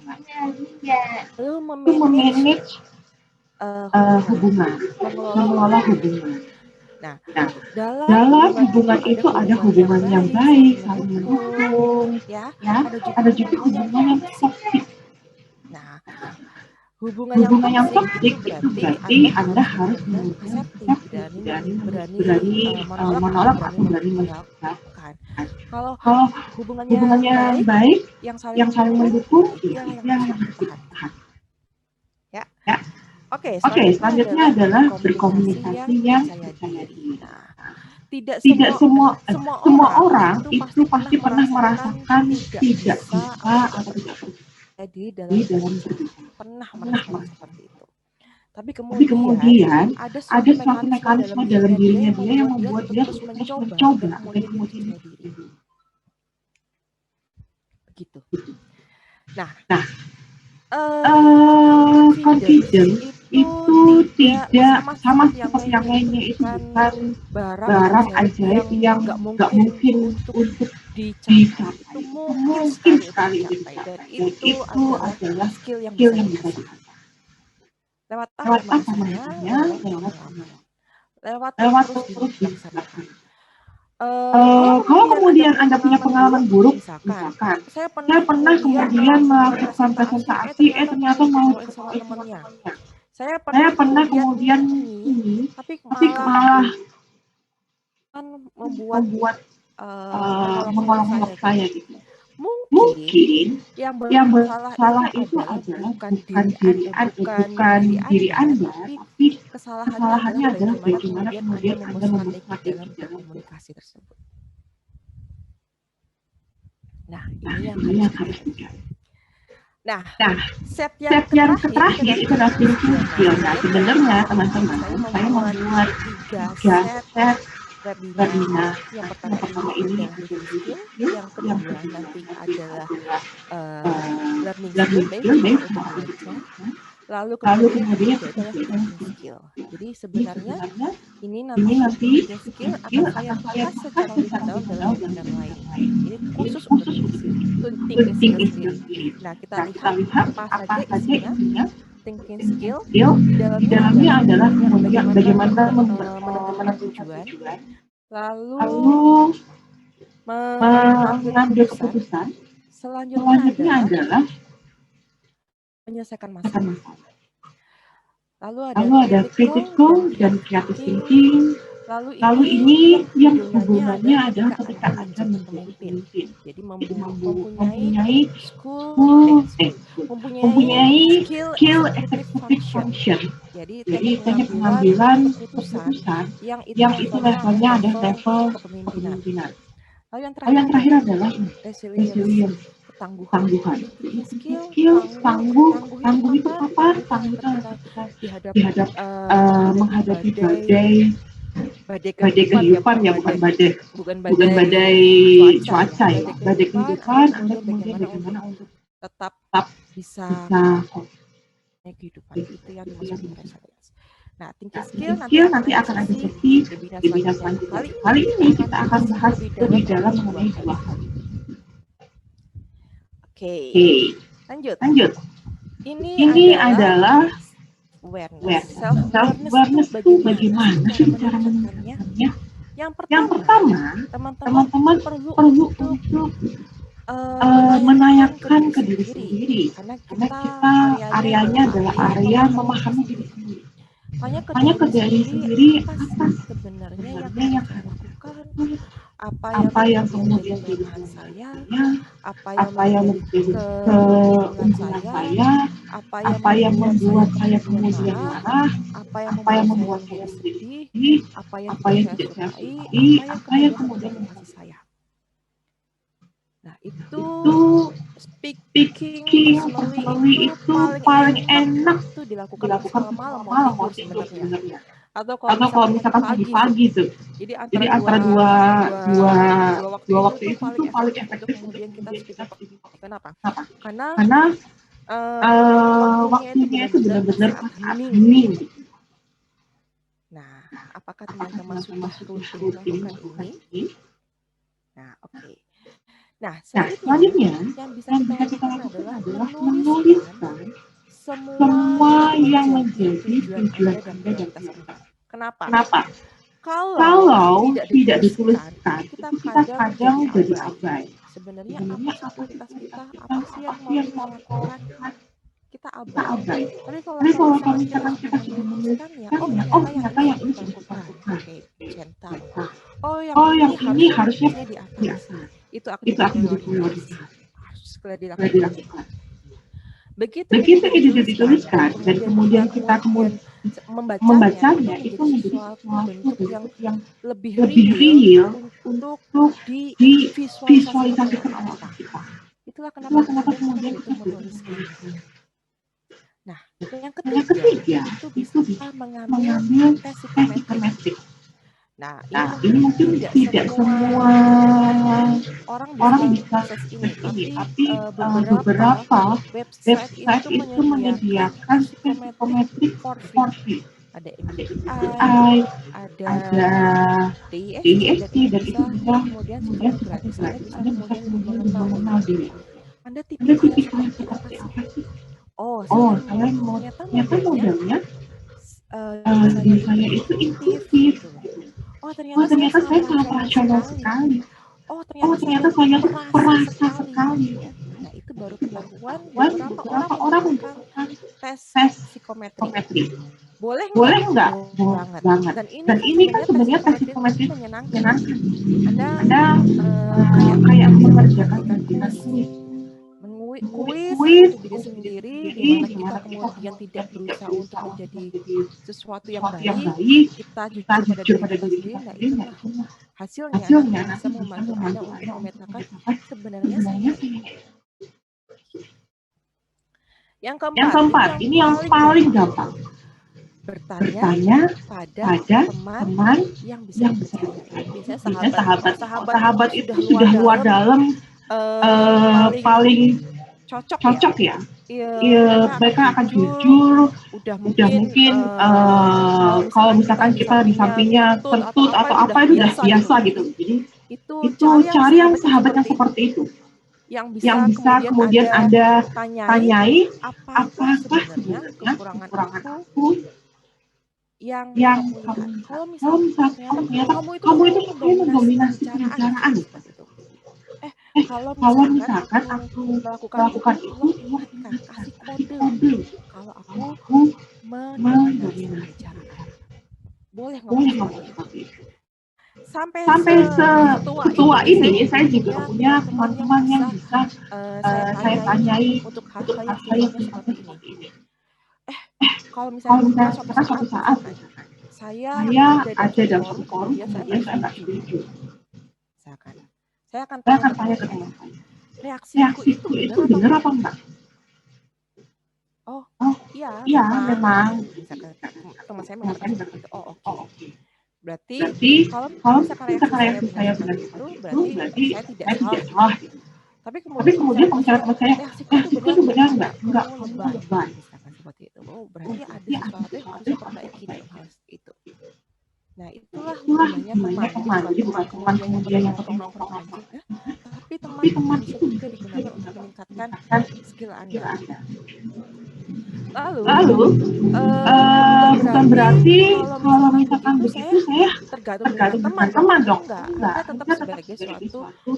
S1: Lalu memanage hubungan, mengelola hubungan. Nah, dalam hubungan itu ada hubungan yang baik, saling mendukung, ya. Ada juga hubungan yang toksik. Nah, hubungan yang toksik itu berarti Anda harus asertif, berani menolak atau berani meninggalkan. Kalau hubungannya baik, yang saling mendukung, itu yang harus dipertahankan. Ya. Oke, selanjutnya adalah berkomunikasi yang percaya diri. Nah, tidak semua orang itu pasti pernah merasakan tidak bisa atau tidak percaya diri dalam berbicara. Pernah merasakan seperti itu. Tapi kemudian ada suatu mekanisme dalam dirinya dia yang membuat dia terus mencoba dan kemudian dia percaya diri. Begitu. Nah, confidence itu tidak sama seperti yang lainnya, itu bukan barang ajaib yang nggak mungkin untuk dicapai. Itu mungkin sekali untuk dicapai, dan itu adalah skill yang bisa diasah. Lewat apa makanya? Lewat pengalaman. Lewat terus dilaksanakan. Kalau kemudian Anda punya pengalaman buruk, misalkan saya pernah kemudian melakukan presentasi, ternyata mau sama temannya. Saya pernah kemudian ini, tapi malah membuat mengolok-olok saya gitu. Mungkin yang bersalah itu adalah bukan diri Anda, tapi kesalahannya adalah bagaimana kemudian Anda membuat strategi dalam komunikasi tersebut. Nah, ini yang harus dijaga. Nah, set yang terakhir itu adalah thinking skill. Nah, sebenarnya teman-teman, saya membuat 3 set webinar. Yang pertama ini adalah thinking skill, yang kedua nanti adalah learning skill, untuk belajar. Lalu kemudian adalah thinking skill. Jadi sebenarnya ini nanti thinking skill akan saya bahas secara lebih mendalam dalam webinar lain. Ini khusus untuk thinking skill sendiri. Nah, kita lihat apa saja isinya. Thinking skill di dalamnya adalah bagaimana menentukan tujuan, lalu mengambil keputusan. Selanjutnya adalah menyelesaikan masalah. Lalu ada critical dan creative thinking. Lalu ini yang hubungannya adalah ketika Anda menjadi pemimpin. Jadi mempunyai skill executive function. Jadi teknik pengambilan keputusan yang itu levelnya ada level kepemimpinan. Lalu yang terakhir adalah resilience, ketangguhan. Skill tangguh itu apa? Tangguh itu menghadapi badai kehidupan, ya, bukan badai cuaca ya. Badai kehidupan, Anda kemudian bagaimana untuk tetap bisa kehidupan, itu yang dimaksud resilience. Nah, thinking skill nanti akan ada sesi webinar selanjutnya. Kali ini kita akan bahas lebih dalam mengenai 2 hal ini. Oke, lanjut. Ini adalah awareness. Self-awareness itu bagaimana sih cara menentukannya? Yang pertama, teman-teman perlu untuk menanyakan ke
S2: menanyakan ke
S1: diri
S2: diri
S1: sendiri,
S2: sendiri,
S1: karena
S2: karena
S1: kita
S2: kita
S1: areanya
S2: areanya
S1: adalah
S2: adalah
S1: area
S2: area
S1: memahami diri
S2: memahami diri
S1: sendiri.
S2: sendiri.
S1: Tanya ke
S2: Tanya ke
S1: diri
S2: diri
S1: sendiri,
S2: sendiri,
S1: apa
S2: apa
S1: sih
S2: sih
S1: sebenarnya yang
S2: sebenarnya
S1: harus
S2: yang
S1: saya
S2: harus
S1: lakukan?
S2: dilakukan,
S1: Apa yang
S2: apa yang
S1: kemudian jadi
S2: kemudian jadi
S1: kelemahan saya?
S2: kelemahannya,
S1: Apa yang
S2: apa yang
S1: menjadi
S2: menjadi
S1: keunggulan
S2: keunggulan
S1: saya?
S2: saya,
S1: Apa yang
S2: apa yang
S1: membuat saya
S2: membuat saya
S1: kemudian
S2: kemudian
S1: marah?
S2: marah,
S1: Apa yang
S2: apa yang
S1: membuat saya
S2: membuat saya
S1: menjadi
S2: menjadi
S1: sedih?
S2: sedih,
S1: Apa yang
S2: apa
S1: tidak
S2: yang
S1: saya
S2: tidak saya
S1: sukai?
S2: sukai,
S1: Apa yang
S2: apa yang
S1: kemudian
S2: kemudian
S1: memotivasi saya? Nah, itu
S2: itu
S1: speaking
S2: speaking
S1: personally
S2: personally
S1: itu
S2: itu
S1: paling
S2: paling
S1: enak
S2: enak
S1: itu dilakukan pas
S2: dilakukan
S1: malam-malam mau
S2: malam mau
S1: tidur
S2: tidur
S1: sebenarnya.
S2: sebenarnya.
S1: Atau kalau
S2: Atau kalau
S1: misalkan
S2: misalkan
S1: pagi-pagi tuh.
S2: pagi-pagi tuh.
S1: Jadi
S2: Jadi
S1: antara
S2: antara
S1: dua
S2: dua
S1: dua
S2: dua
S1: dua waktu
S2: dua
S1: itu
S2: waktu
S1: tuh
S2: itu
S1: paling
S2: tuh paling
S1: efektif untuk
S2: efektif untuk
S1: kemudian kita
S2: kemudian kita
S1: speaking
S2: speaking.
S1: personally. Kenapa?
S2: Kenapa?
S1: Karena
S2: Karena
S1: waktunya itu
S2: waktunya itu
S1: benar-benar
S2: benar-benar
S1: pas saat
S2: pas saat
S1: hening gitu.
S2: hening.
S1: Nah, apakah
S2: Apakah
S1: teman-teman
S2: teman-teman
S1: sudah
S2: sudah
S1: rutin
S2: rutin
S1: melakukan
S2: melakukan
S1: ini?
S2: ini?
S1: Nah, oke. Nah,
S2: Nah,
S1: selanjutnya
S2: selanjutnya
S1: yang bisa
S2: yang
S1: kita
S2: bisa kita
S1: lakukan
S2: lakukan
S1: adalah
S2: adalah
S1: menuliskan
S2: menuliskan
S1: semua
S2: semua
S1: yang
S2: yang
S1: menjadi
S2: menjadi
S1: tujuan
S2: tujuan
S1: Anda dan
S2: Anda dan
S1: prioritas Anda.
S2: prioritas.
S1: Kenapa?
S2: Kenapa?
S1: Kalau
S2: Kalau
S1: tidak
S2: tidak
S1: dituliskan, itu
S2: dituliskan,
S1: kita
S2: itu kita
S1: kadang
S2: kadang
S1: jadi
S2: jadi
S1: abai.
S2: abai.
S1: Sebenarnya
S2: Sebenarnya
S1: apa sih
S2: apa sih
S1: prioritas
S2: prioritas
S1: kita?
S2: kita?
S1: Apa sih
S2: Apa
S1: yang
S2: sih
S1: mau
S2: yang
S1: kita
S2: mau kita
S1: lakukan?
S2: lakukan?
S1: Kita
S2: Kita
S1: abai.
S2: abai.
S1: Tapi
S2: Tapi
S1: kalau
S2: kalau
S1: misalkan kita
S2: misalkan
S1: sudah
S2: kita sudah
S1: menuliskannya, oh
S2: menuliskannya, oh
S1: ternyata yang
S2: ternyata
S1: ini
S2: yang
S1: harus
S2: ini
S1: kita
S2: sudah kita
S1: lakukan.
S2: lakukan.
S1: Oke, centang.
S2: Contoh,
S1: Oh yang
S2: oh yang
S1: ini
S2: ini
S1: harusnya
S2: harusnya
S1: di
S2: di
S1: atas.
S2: atas.
S1: Itu akan
S2: Itu
S1: jadi
S2: akan jadi
S1: prioritas.
S2: prioritas.
S1: Harus segera
S2: Sudah
S1: dilakukan.
S2: dilakukan.
S1: Begitu ini
S2: Begitu
S1: sudah
S2: ini sudah
S1: dituliskan dan
S2: dituliskan dan
S1: kemudian kita
S2: kemudian kita
S1: kemudian membacanya, itu
S2: membacanya, itu
S1: menjadi
S2: menjadi
S1: suatu
S2: sesuatu
S1: bentuk yang
S2: bentuk yang
S1: lebih
S2: lebih
S1: real
S2: real
S1: untuk
S2: untuk
S1: divisualisasikan ke
S2: divisualisasikan
S1: otak
S2: oleh
S1: kita.
S2: kita.
S1: Itulah kenapa
S2: Itulah kenapa
S1: kemudian kita
S2: kemudian
S1: butuh
S2: kita butuh
S1: menuliskannya.
S2: menuliskan.
S1: Nah, yang
S2: Yang
S1: ketiga
S2: ketiga,
S1: itu
S2: itu
S1: bisa
S2: bisa
S1: mengambil
S2: mengambil
S1: tes
S2: tes
S1: psikometrik.
S2: psikometrik.
S1: Nah, ini
S2: Nah, ini
S1: mungkin
S2: mungkin
S1: tidak
S2: tidak
S1: semua
S2: semua
S1: orang
S2: orang
S1: bisa
S2: bisa
S1: akses ini,
S2: akses ini,
S1: tapi
S2: tapi
S1: beberapa
S2: beberapa
S1: website
S2: website
S1: itu
S2: itu
S1: menyediakan
S2: menyediakan
S1: tes
S2: tes
S1: psikometrik
S2: psikometrik
S1: for
S2: for
S1: free.
S2: free.
S1: Ada
S2: Ada
S1: MBTI,
S2: MBTI,
S1: ada
S2: ada
S1: DISC, dan
S2: DISC,
S1: ini
S2: dan itu
S1: bisa
S2: bisa
S1: kemudian
S2: kemudian
S1: sifatnya
S2: sifatnya
S1: gratis. Anda
S2: gratis.
S1: bisa
S2: Anda bisa
S1: kemudian lebih
S2: kemudian lebih
S1: mengenal diri
S2: mengenal
S1: Anda.
S2: diri.
S1: Anda
S2: Anda
S1: tipikalnya
S2: tipikalnya
S1: seperti apa
S2: seperti
S1: sih?
S2: apa sih?
S1: Oh,
S2: Oh,
S1: saya
S2: saya mau
S1: ternyata
S2: ternyata
S1: modelnya
S2: modelnya
S1: diri saya
S2: diri
S1: itu
S2: saya itu
S1: intuitif
S2: intuitif
S1: gitu loh.
S2: gitu.
S1: Oh,
S2: Oh,
S1: ternyata saya
S2: ternyata
S1: sangat
S2: saya sangat
S1: rasional
S2: rasional
S1: sekali.
S2: sekali.
S1: Oh,
S2: Oh,
S1: ternyata saya
S2: ternyata saya
S1: perasa
S2: perasa
S1: sekali
S2: sekali.
S1: gitu ya. Nah, itu baru ketahuan
S2: Buat
S1: beberapa orang
S2: beberapa orang
S1: menggunakan
S2: menggunakan
S1: tes
S2: tes
S1: psikometrik.
S2: psikometri.
S1: Boleh nggak?
S2: Boleh nggak?
S1: Boleh banget.
S2: Banget.
S1: Dan ini
S2: Dan
S1: kan
S2: ini kan
S1: sebenarnya tes
S2: sebenarnya tes
S1: psikometrik itu
S2: psikometri
S1: menyenangkan.
S2: menyenangkan.
S1: Anda
S2: Anda
S1: kayak
S2: kayak
S1: mengerjakan
S2: mengerjakan
S1: tingkat kuis.
S2: kuis
S1: Kuis
S2: kuis
S1: untuk diri
S2: untuk diri
S1: sendiri, di
S2: sendiri,
S1: mana
S2: di
S1: kita
S2: mana kita
S1: kemudian
S2: kemudian
S1: tidak
S2: tidak
S1: berusaha untuk
S2: berusaha untuk
S1: menjadi
S2: menjadi
S1: sesuatu yang
S2: sesuatu yang
S1: baik,
S2: baik,
S1: kita
S2: kita
S1: jujur pada
S2: jujur
S1: diri
S2: pada
S1: kita
S2: diri
S1: sendiri.
S2: kita
S1: Nah,
S2: sendiri, nah
S1: itulah
S2: itulah
S1: hasilnya nanti
S2: hasilnya
S1: bisa
S2: nanti bisa
S1: membantu Anda
S2: membantu
S1: untuk
S2: Anda untuk
S1: memetakan
S2: memetakan
S1: sebenarnya
S2: sebenarnya
S1: saya
S2: saya.
S1: ini. Yang
S2: Yang
S1: keempat, ini
S2: keempat,
S1: yang
S2: ini yang
S1: paling
S2: paling
S1: gampang.
S2: gampang.
S1: Bertanya
S2: Bertanya
S1: pada
S2: pada
S1: teman
S2: teman
S1: yang bisa
S2: yang bisa
S1: dipercaya. Ini
S2: dipercaya.
S1: biasanya
S2: Biasanya
S1: sahabat.
S2: sahabat.
S1: Kalau sahabat itu
S2: Sahabat
S1: sudah
S2: itu
S1: luar
S2: sudah luar
S1: dalam,
S2: dalam
S1: paling
S2: paling
S1: cocok ya.
S2: cocok ya.
S1: Iya, mereka akan
S2: Mereka akan
S1: jujur.
S2: jujur.
S1: Udah
S2: Udah
S1: mungkin
S2: mungkin
S1: kalau
S2: kalau
S1: misalkan kita
S2: misalkan
S1: di
S2: kita di
S1: sampingnya
S2: sampingnya
S1: kentut atau
S2: kentut
S1: apa
S2: atau
S1: itu
S2: apa
S1: udah
S2: itu udah
S1: biasa gitu.
S2: biasa gitu.
S1: Jadi
S2: Jadi
S1: itu
S2: itu
S1: cari yang
S2: sahabat yang
S1: seperti itu,
S2: seperti itu
S1: yang
S2: yang
S1: bisa
S2: bisa
S1: kemudian
S2: kemudian
S1: Anda
S2: Anda
S1: tanyai
S2: tanyai
S1: apakah
S2: apakah
S1: sebenarnya
S2: sebenarnya
S1: kekurangan
S2: kekurangan
S1: aku
S2: aku
S1: yang
S2: yang
S1: kamu
S2: kamu
S1: lihat.
S2: lihat.
S1: Kalau
S2: Kalau
S1: misalkan
S2: misalkan
S1: ternyata
S2: ternyata
S1: kamu itu
S2: kamu itu
S1: sukanya
S2: sukanya
S1: mendominasi
S2: mendominasi
S1: pembicaraan,
S2: pembicaraan,
S1: misalkan seperti itu. Kalau
S2: kalau
S1: misalkan
S2: misalkan
S1: aku
S2: aku
S1: melakukan
S2: melakukan
S1: itu,
S2: itu
S1: tolong
S2: tolong
S1: ingatkan,
S2: ingatkan,
S1: kasih
S2: kasih
S1: kode
S2: kode
S1: kalau
S2: kalau
S1: aku
S2: aku
S1: mendominasi
S2: mendominasi.
S1: pembicaraan. Boleh ngomong
S2: Boleh ngomong
S1: seperti itu.
S2: seperti itu.
S1: Sampai
S2: Sampai
S1: setua
S2: setua
S1: ini saya
S2: ini
S1: juga
S2: saya juga
S1: punya
S2: punya
S1: teman-teman yang
S2: teman-teman yang
S1: bisa
S2: bisa
S1: saya
S2: saya
S1: tanyai
S2: tanyai
S1: untuk
S2: untuk
S1: hal-hal yang
S2: hal-hal yang
S1: sifatnya
S2: sifatnya
S1: seperti ini.
S2: seperti ini.
S1: Kalau
S2: Kalau
S1: misalkan suatu
S2: misalkan suatu
S1: saat
S2: saat
S1: misalkan saya
S2: saya
S1: ada dalam
S2: ada
S1: suatu
S2: dalam
S1: forum
S2: suatu forum
S1: kemudian saya
S2: kemudian
S1: nggak
S2: saya nggak
S1: setuju,
S2: setuju,
S1: misalkan saya akan
S2: saya
S1: tanya
S2: akan
S1: ke
S2: tanya
S1: teman
S2: ke
S1: saya,
S2: teman saya,
S1: reaksiku itu
S2: reaksiku itu
S1: benar apa
S2: benar
S1: enggak?
S2: apa enggak?
S1: Oh
S2: Oh
S1: iya
S2: iya
S1: memang
S2: memang,
S1: gitu, misalkan teman saya
S2: teman
S1: mengatakan
S2: saya
S1: seperti
S2: bilang
S1: itu. Oh
S2: oh
S1: oke,
S2: oke.
S1: berarti
S2: Berarti
S1: kalau
S2: kalau
S1: misalkan reaksi
S2: misalkan
S1: saya
S2: reaksi
S1: benar
S2: saya benar
S1: seperti itu,
S2: seperti itu,
S1: berarti
S2: berarti
S1: saya tidak
S2: saya
S1: salah
S2: tidak
S1: gitu.
S2: salah gitu.
S1: Tapi
S2: Tapi
S1: kemudian kalau
S2: kemudian
S1: misalkan
S2: kalau
S1: teman saya,
S2: misalkan teman saya,
S1: reaksiku itu
S2: reaksiku
S1: benar
S2: itu
S1: nggak?
S2: benar
S1: Enggak,
S2: enggak,
S1: kamu
S2: kamu
S1: lebay.
S2: lebay.
S1: Misalkan seperti itu. Oh,
S2: Oh
S1: berarti ada
S2: berarti ada
S1: sesuatu yang harus
S2: sesuatu
S1: saya
S2: yang harus saya
S1: perbaiki dalam hal
S2: perbaiki.
S1: itu. Nah,
S2: Nah,
S1: itulah
S2: itulah
S1: gunanya
S2: gunanya
S1: teman. Jadi
S2: teman.
S1: bukan
S2: Jadi
S1: teman
S2: bukan teman
S1: kemudian yang
S2: kemudian
S1: penting
S2: yang penting
S1: nongkrong-nongkrong
S2: nongkrong-nongkrong,
S1: aja, tapi
S2: tapi
S1: teman itu
S2: teman
S1: bisa
S2: itu
S1: juga
S2: bisa
S1: digunakan untuk
S2: digunakan untuk
S1: meningkatkan
S2: meningkatkan
S1: skill
S2: skill
S1: Anda.
S2: Anda.
S1: Lalu,
S2: Lalu
S1: bukan
S2: bukan
S1: berarti
S2: berarti
S1: kalau
S2: kalau
S1: misalkan
S2: misalkan
S1: begitu saya
S2: begitu saya
S1: tergantung dengan teman dong. Enggak. Anda tetap sebagai suatu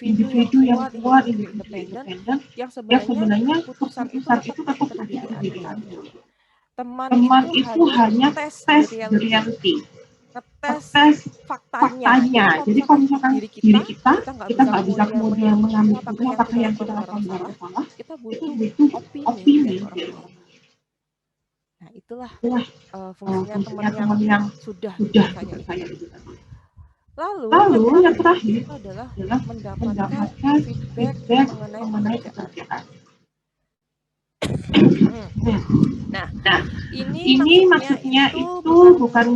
S1: individu yang kuat, individu independen yang sebenarnya keputusan itu tetap ada di diri Anda. Teman itu hanya tes the reality, ngetes faktanya. Jadi kalau misalkan diri kita nggak bisa kemudian mengambil apakah yang kita lakukan benar atau salah, kita butuh opini dari orang lain. Nah, itulah fungsinya teman yang sudah saya itu. Lalu yang terakhir itu adalah mendapatkan feedback mengenai pekerjaan. Nah, ini maksudnya itu bukan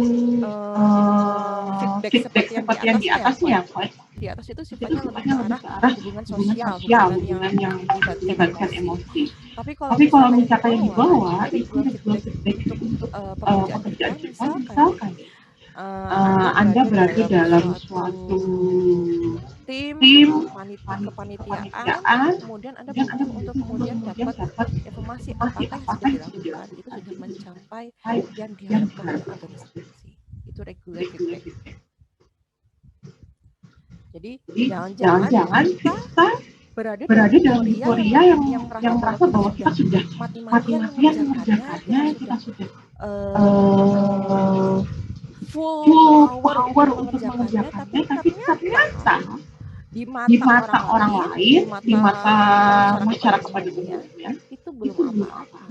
S1: feedback seperti yang di atasnya ya, Pak. Di atas itu sifatnya lebih ke arah hubungan sosial, hubungan yang melibatkan emosi. Tapi kalau misalkan yang di bawah itu regular feedback untuk pekerjaan kita, misalkan Anda berada dalam suatu tim kepanitiaan, kemudian Anda butuh untuk kemudian dapat informasi apakah yang sudah dilakukan itu sudah mencapai yang diharapkan oleh organisasi. Itu regular feedback. Jadi jangan-jangan kita berada dalam euforia yang merasa bahwa kita sudah mati-matian mengerjakannya, kita sudah full power untuk mengerjakannya, tapi ternyata di mata orang lain, di mata masyarakat pada umumnya, itu belum apa-apa.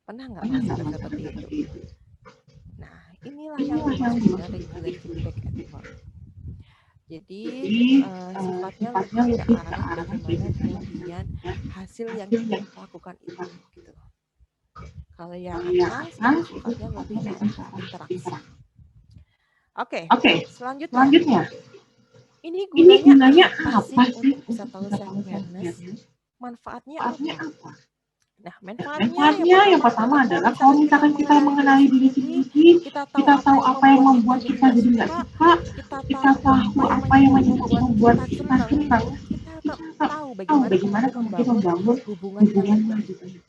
S1: Pernah nggak merasakan seperti itu? Nah, inilah yang dimaksud dengan regular feedback at work. Jadi sifatnya lebih ke arah bagaimana kemudian hasil yang kita lakukan itu, gitu. Kalau yang atas itu sifatnya lebih ke arah interaksi. Oke, selanjutnya. Ini gunanya apa sih untuk bisa tahu self-awareness? Manfaatnya apa? Nah, manfaatnya yang pertama adalah kalau misalkan kita mengenali diri sendiri, kita tahu apa yang membuat kita jadi nggak suka, kita tahu apa yang membuat kita senang, kita tahu bagaimana kemudian membangun hubungan yang baik.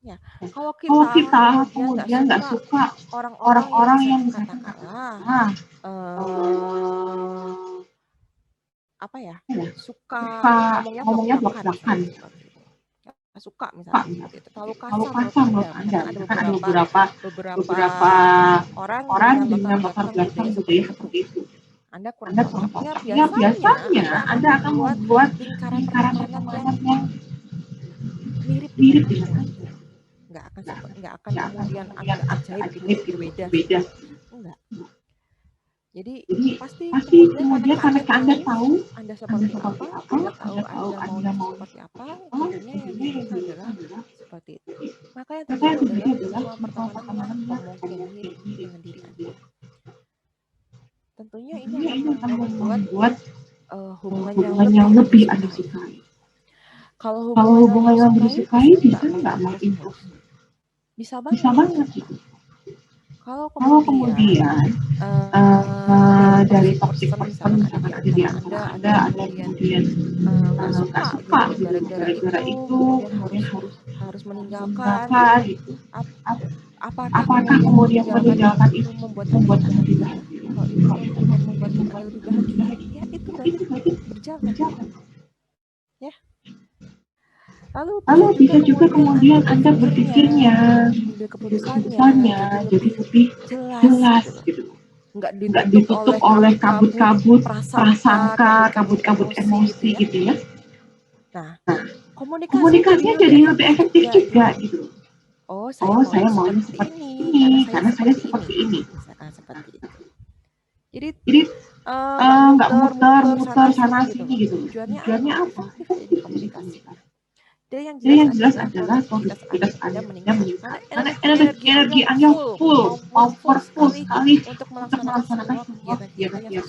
S1: Ya, kalau kita kemudian nggak suka orang-orang yang katakanlah apa ya, suka ngomongnya blak-blakan, suka misalnya seperti itu, terlalu kasar menurut Anda. Ada beberapa orang dengan latar belakang budaya seperti itu. Anda kurang cocok. Ya, biasanya Anda akan membuat lingkaran pertemanan yang mirip dengan Anda. Nggak akan kemudian agak ajaib gitu, berbeda. Enggak. Jadi pasti kemudian karena Anda tahu Anda seperti apa, Anda tahu Anda maunya seperti apa, tentunya yang diinginkan adalah seperti itu. Maka yang terjadi adalah hubungan pertemanan mungkin mirip dengan diri Anda. Tentunya ini akan membuat hubungan yang lebih Anda sukai. Kalau hubungan yang disukai bisa nggak mau improve? Bisa banget gitu. Kalau kemudian dari toxic person misalkan ada di antara Anda kemudian nggak suka gitu, gara-gara itu kemudian harus meninggalkan gitu. Apakah kemudian meninggalkan itu membuat Anda bahagia? Kalau itu kemudian membuat Anda lebih bahagia, ya itu berarti berjalan. Ya. Lalu bisa juga kemudian Anda berpikirnya, ambil keputusannya jadi lebih jelas gitu. Nggak ditutup oleh kabut-kabut prasangka, kabut-kabut emosi gitu ya. Nah, komunikasinya jadi lebih efektif juga gitu. Oh, saya maunya seperti ini karena saya seperti ini. Misalkan seperti itu. Jadi nggak muter sana sini gitu. Tujuannya apa? Efektif komunikasi. Jadi yang jelas adalah produktivitas Anda meningkat karena energi Anda full, powerful sekali untuk melaksanakan semua kegiatan yang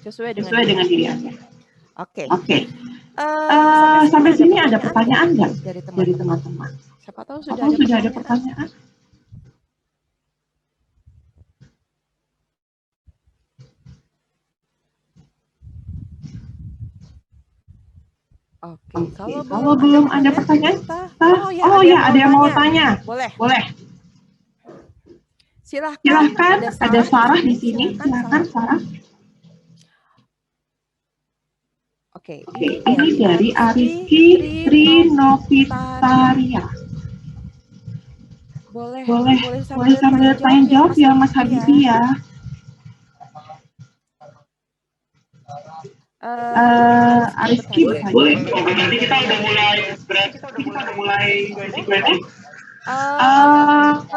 S1: sesuai dengan diri Anda. Oke. Sampai sini ada pertanyaan nggak dari teman-teman? Siapa tahu sudah ada pertanyaan? Oke, kalau belum ada pertanyaan, oh ya ada yang mau tanya. Boleh. Silahkan,
S2: Silahkan, ada Sarah di sini.
S1: silakan
S2: Silakan
S1: Sarah.
S2: Sarah.
S1: Oke,
S2: Oke,
S1: ini
S2: ini dari Ariski Trinovitaria.
S1: Boleh
S2: Boleh
S1: sambil
S2: sambil
S1: tanya jawab ya Mas Habibie ya.
S2: Ariski
S1: bertanya.
S2: boleh. Berarti kita udah mulai sesi Q&A.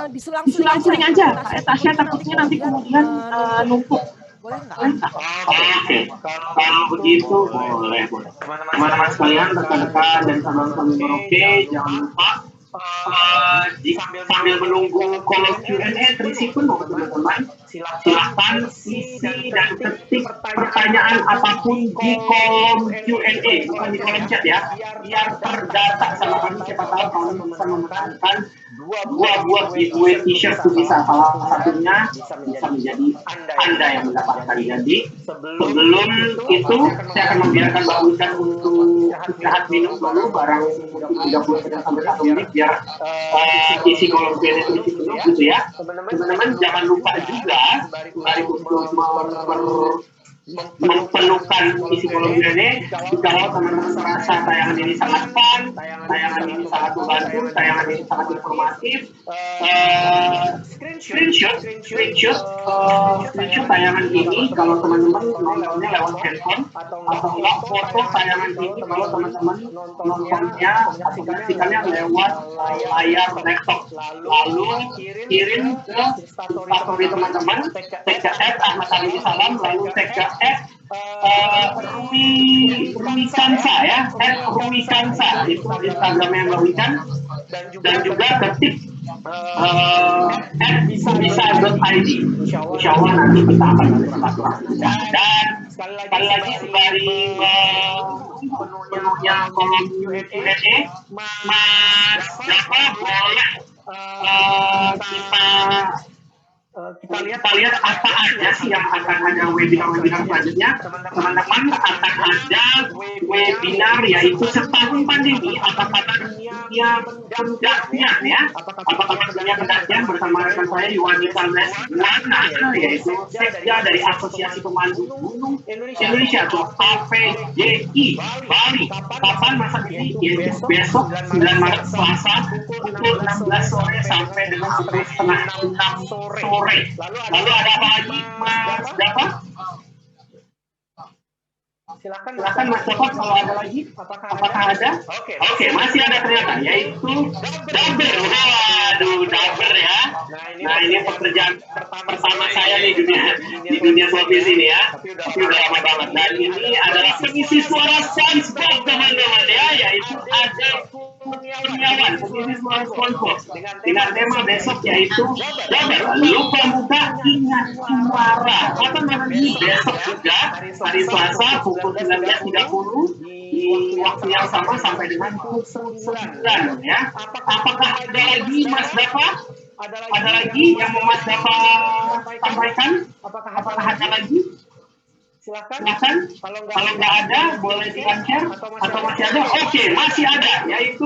S2: Diselang-seling aja, Kak Tasya takutnya nanti kemudian numpuk.
S1: Boleh nggak?
S2: Oke, kalau begitu boleh. Teman-teman sekalian, rekan-rekan dan sahabat-sahabat Merauke, jangan lupa sambil menunggu kolom Q&A terisi penuh teman-teman, silahkan isi dan ketik pertanyaan apapun di kolom Q&A, bukan di kolom chat ya, biar terdata sama kami. Siapa tahu kami bisa memenangkan dua buah giveaway t-shirt tuh bisa, salah satunya bisa menjadi Anda yang mendapatkan. Jadi sebelum itu saya akan membiarkan Mbak Wikan untuk istirahat minum dulu barang 30 sampai 1 menit biar isi kolom Q&A itu isi penuh gitu ya. Teman-teman jangan lupa juga sembari untuk mempenuhkan isi kolom Q&A. Jika teman-teman merasa tayangan ini sangat fun, tayangan ini sangat membantu, tayangan ini sangat informatif, screenshot tayangan ini kalau teman-teman nontonnya lewat handphone, atau enggak foto tayangan ini kalau teman-teman nontonnya atau menyaksikannya lewat layar laptop, lalu kirim ke instastory teman-teman, tag ke @ahmad_salam, lalu tag ke Rumi Kansa ya, Rumi Kansa itu Instagramnya Mbak Wikan, dan juga ketik @bisa.id. Insya Allah nanti kita akan bersilaturahmi. Dan sekali lagi sembari penuhnya kolom Q&A, Mas Joko boleh kita lihat apa aja sih yang akan ada webinar selanjutnya. Teman-teman akan ada webinar yaitu setahun pandemi, apa kata dunia pendakian ya, apa kata dunia pendakian bersama rekan saya Yuwanita Leswana, yaitu sekda dari Asosiasi Pemandu Gunung Indonesia atau APGI Bali. Kapan masa ini? Yaitu besok 9 Maret Selasa pukul 16 sore sampai dengan pukul setengah 6 sore. Lalu ada apa lagi Mas Dafa? Silakan Mas Dafa kalau ada lagi. Apakah ada? Oke, masih ada ternyata, yaitu Daber. Waduh, Daber ya. Nah ini pekerjaan pertama saya di dunia showbiz ini ya. Tapi udah lama banget. Dan ini adalah pengisi suara SpongeBob teman-teman ya, yaitu ada Kurniawan, pengisi suara SpongeBob dengan tema besok yaitu Daber, lupa muka ingat suara. Kapan nanti? Besok juga hari Selasa pukul 19.30 di waktu yang sama sampai dengan pukul 9 ya. Apakah ada lagi Mas Dafa? Ada lagi yang mau Mas Dafa sampaikan? Apakah ada lagi? Silakan. Kalau nggak ada, boleh di-share atau masih ada? Oke, masih ada, yaitu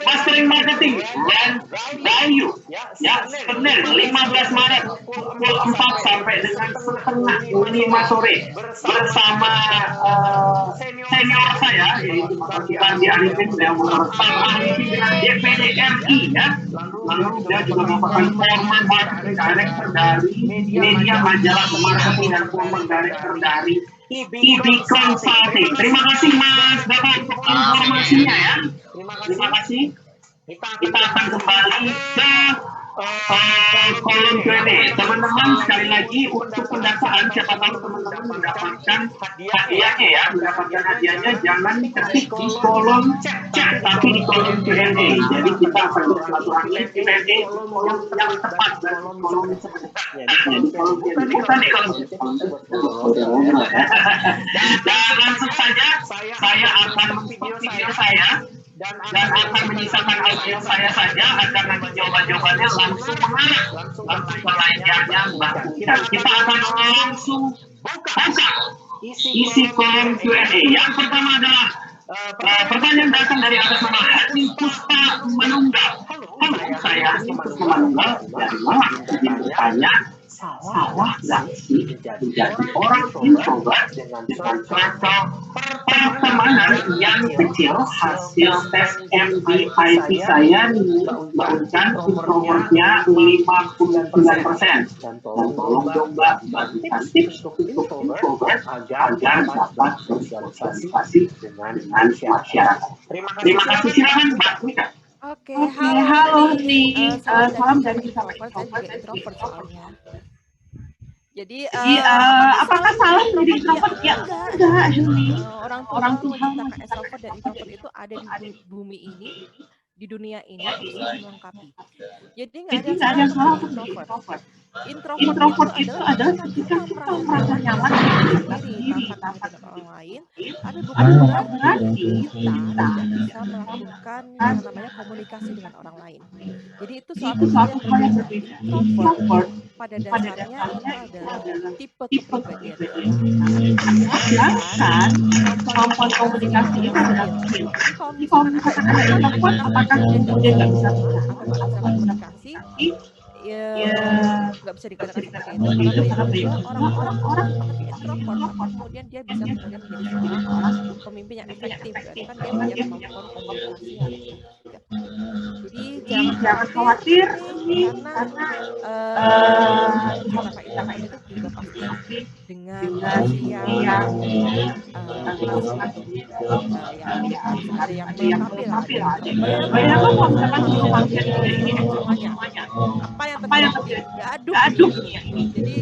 S2: Mastering Marketing dan Value. Ya, Senin 15 Maret pukul 4 sampai dengan setengah 5 sore bersama senior saya, yaitu Pak Andi Arifin yang merupakan pimpinan DPD RI ya. Lalu dia juga merupakan former marketing director dari media majalah marketing dan former director dari IB Consulting. Terima kasih Mas Dafa untuk informasinya ya. Terima kasih. Kita akan kembali ke kolom Q&A. Teman-teman sekali lagi untuk pendataan, siapa tahu teman-teman mendapatkan hadiahnya ya, jangan ketik di kolom chat tapi di kolom Q&A. Jadi kita akan bersilaturahmi Q&A yang tepat dan kolom sebenarnya. Jadi kolom bukan di kolom dan langsung saja saya akan membuat video saya dan akan menyisakan audio saya saja agar nanti jawaban-jawabannya langsung mengarah langsung ke layarnya Mbak Wikan. Kita akan langsung buka isi kolom Q&A. Yang pertama adalah pertanyaan datang dari atas nama Hati Puspa Menunggal. saya hanya menunggu dari mana bertanya salah nggak sih menjadi orang introvert dengan contoh pertemanan yang kecil hasil tes MBIT saya menunjukkan introvertnya 59%. Dan tolong dong Mbak bagikan tips untuk introvert agar dapat bersosialisasi dengan masyarakat. Terima kasih, silakan Mbak Mika.
S1: Oke,
S3: halo nih.
S1: salam
S3: Salam
S1: dari
S3: dari
S1: introvert, saya juga
S3: saya
S1: introvert soalnya. Jadi,
S3: apakah salah menjadi introvert? Ya enggak, Juni.
S1: orang
S3: Orang
S1: Tuhan
S3: Tuhan
S1: menciptakan extrovert dan introvert itu ada di bumi ini, di dunia ini untuk saling melengkapi. Jadi nggak ada
S3: Jadi
S1: yang
S3: nggak
S1: salah
S3: ada yang
S1: untuk
S3: salah
S1: menjadi
S3: untuk menjadi
S1: introvert.
S3: introvert.
S1: Introvert itu adalah ketika kita merasa nyaman dengan diri sendiri tanpa kehadiran orang lain, tapi bukan berarti kita tidak bisa melakukan yang namanya komunikasi dengan orang lain. Jadi itu suatu hal yang berbeda. Introvert pada dasarnya itu adalah tipe kepribadian kita. Sedangkan kemampuan komunikasi itu adalah skill. Jadi kalau misalkan ada introvert, apakah kemudian dia nggak bisa bicara atau nggak bisa komunikasi? Ya nggak bisa dikatakan seperti itu karena banyak juga orang-orang tapi introvert tapi kemudian dia bisa kemudian menjadi seorang pemimpin yang efektif, berarti kan dia punya kemampuan komunikasi yang efektif. Jadi jangan khawatir nih karena Tuhan menciptakan introvert itu juga pasti dengan usia kelas untuk yang harus ada yang melengkapi lah. Bayangkan kalau misalkan manusia ini semuanya apa yang terjadi? Gaduh dunia ini. Jadi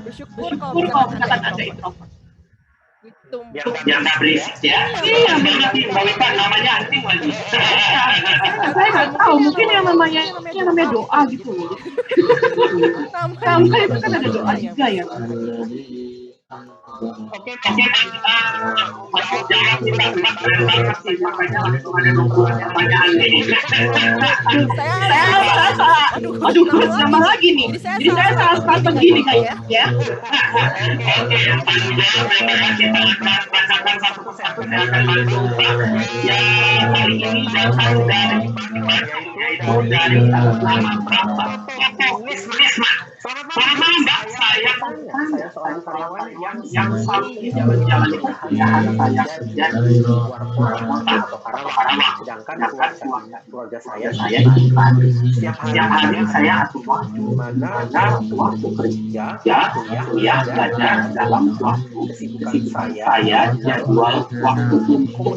S1: bersyukur kalau misalkan ada introvert. Gitu.
S2: Yang nggak berisik ya. Iya, Mbak Wita namanya anjing lagi.
S3: Saya nggak tahu, mungkin yang namanya doa gitu loh. Namanya itu kan ada doa juga ya.
S2: Oke, jawab kita keren banget sih, makanya langsung ada beberapa pertanyaan nih.
S3: Aduh, nambah lagi nih. Jadi saya salah begini kayaknya. Ya.
S2: Oke, yang paling jawab kita akan bacakan satu-satu saya akan bantu yang kali ini datang dari yaitu dari nama berapa? Risma. Selamat malam Mbak, saya seorang karyawan yang selalu jalan-jalan di hari saya kerja di luar kota atau Karawang, sedangkan keluarga saya di Bandung. Setiap hari saya atur waktu di mana waktu kerja, kuliah, belajar dalam waktu kesibukan saya, jadwal waktu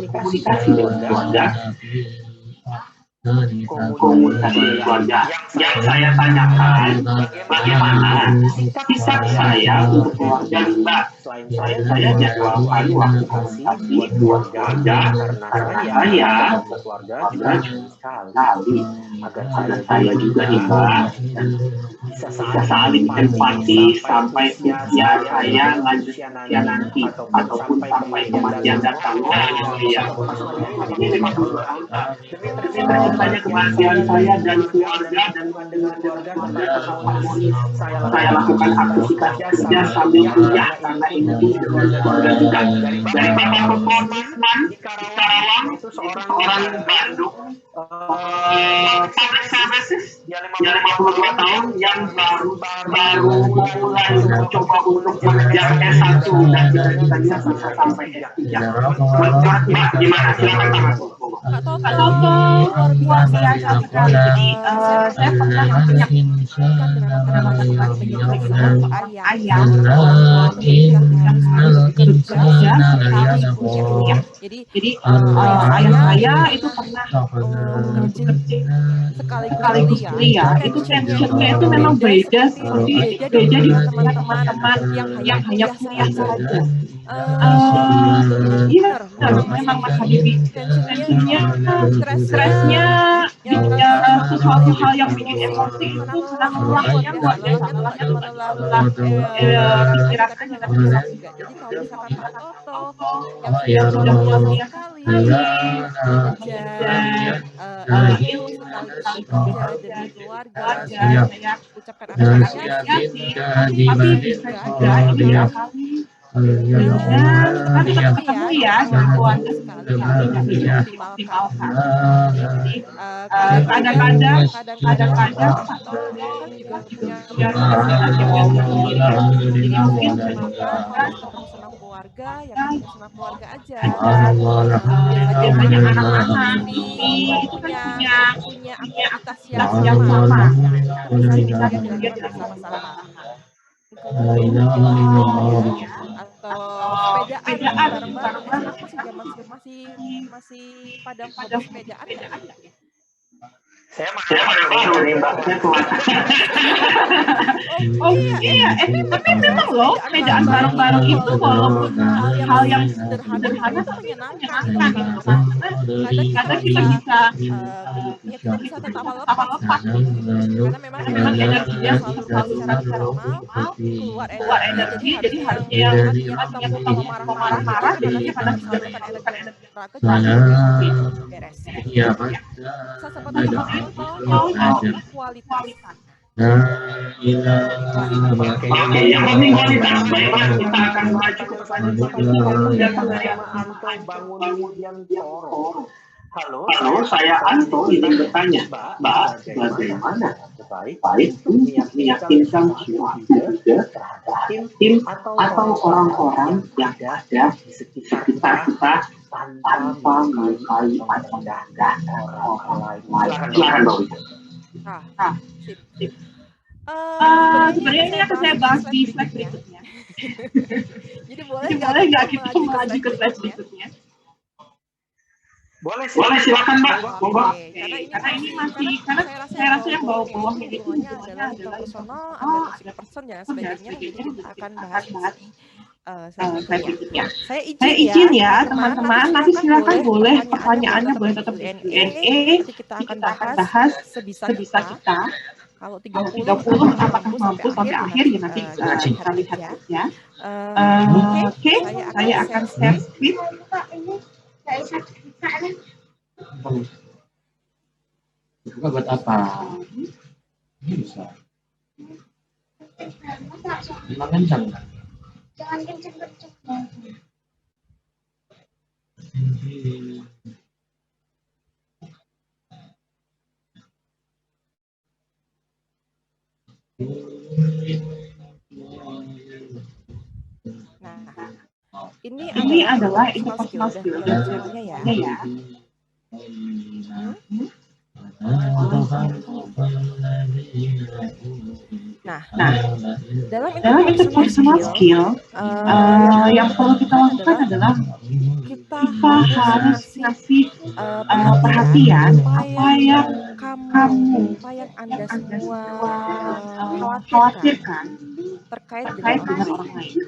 S2: komunikasi dengan keluarga, komunikasi keluarga. Yang saya tanyakan, bagaimana sikap saya untuk keluarga Mbak? Selain saya jadwalkan waktu komunikasi buat keluarga, karena saya keluarga juga sekali agar saya juga imbang dan bisa saling empati sampai usia saya lanjutnya nanti ataupun sampai kematian datang. Oh iya, ini 52 tahun Mbak. Banyak kebahagiaan saya dan keluarga dan dengan keluarga tetap harmonis. Saya lakukan aktivitas kerja sambil kuliah karena ini keluarga juga. Dari Bapak Peponisman di Karawang itu seorang Bandung, public services dia 52 tahun yang baru mulai mencoba untuk mengejar S1 dan cita-citanya bisa sampai S3. Menurut Mbak gimana? Silakan Mas.
S1: Kak Toto luar biasa sekali. Jadi saya pernah menyaksikan dengan mata kepala bagaimana seorang ayah, orang tua itu ketika harus bekerja sekali kuliah. Jadi ayah saya itu pernah bekerja sekaligus kuliah. Itu tensionnya itu memang beda dengan teman-teman yang hanya kuliah saja. Iya, memang Mas Habibie tensionnya, stresnya, sesuatu hal yang bikin emosi itu karena lelahnya luar biasa juga. Jadi kalau misalkan Kak Toto yang sudah kuliah sekali mengejar ilmu sekaligus bekerja demi keluarga, saya ucapkan apresiasi. Tapi bisa juga kali Hasilnya
S3: Kan tetap
S1: ketemu
S3: ketemu
S1: ya
S3: ya
S1: jangkauan
S3: jangkauan
S1: tinggi sekali tapi
S3: tapi
S1: nggak
S3: nggak
S1: dioptimalkan.
S3: dioptimalkan.
S1: Jadi
S3: Jadi
S1: kadang-kadang
S3: kadang-kadang
S1: Pak Suto kan juga punya kapasitas yang tinggi. Mungkin bisa dioptimalkan pada senam-senam keluarga, ya ketemu senam keluarga aja. Biasanya anak-anak, istri itu kan punya aktivitas yang sama. Nah, itu bisa kemudian dilakukan bersama-sama. Jalan ya, atau sepedaan bareng-bareng. Anak masih pada hobi sepedaan nggak nih?
S2: Saya mana baru nih mbaknya tua.
S1: Oh iya, tapi memang loh sepedaan bareng-bareng itu walaupun hal yang sederhana itu menyenangkan gitu loh, karena kadang kita bisa ya kita bisa tertawa lepas kan, karena memang energinya salurkan secara normal, keluar energi. Jadi harusnya yang tadinya ketemu mau marah-marah gitu karena sudah tersalurkan energi olahraga jadi beres gitu. Bisa seperti itu Pak Suto, yang penting kualitas.
S2: Oke, yang penting kualitas. Baiklah, kita akan maju ke pertanyaan selanjutnya dari Anto Bangun Widiantoro. Halo, saya Anto ingin bertanya, Mbak, bagaimana baik untuk meyakinkan semua juga tim atau orang-orang yang ada di sekitar kita tanpa melukai atau merendahkan orang lain. Silakan Mbak Wida.
S1: Sip.
S3: Sebenarnya ini akan saya bahas di slide berikutnya.
S1: Jadi boleh
S3: nggak kita maju ke slide berikutnya?
S2: Boleh silakan Mbak.
S1: Karena ini masih saya rasa yang bawah-bawahnya itu hubungannya adalah interpersonal, ada toxic person dan sebagainya. Jadi kita akan bahas slide berikutnya. Saya izin ya teman-teman, nanti silakan boleh pertanyaannya boleh tetap di Q&A. Nanti kita akan bahas sebisa kita. Kalau 30 apakah mampu sampai akhir ya nanti kita lihat aja. Oke, saya akan share screen.
S4: Buka buat apa? Ini bisa. 5 kencang kan?
S5: Jangan kenceng-kenceng.
S1: Nah, ini adalah interpersonal skill dan semuanya ya. Nah, dalam interpersonal skill yang perlu kita lakukan adalah kita harus ngasih perhatian apa yang Anda semua khawatirkan terkait dengan orang lain.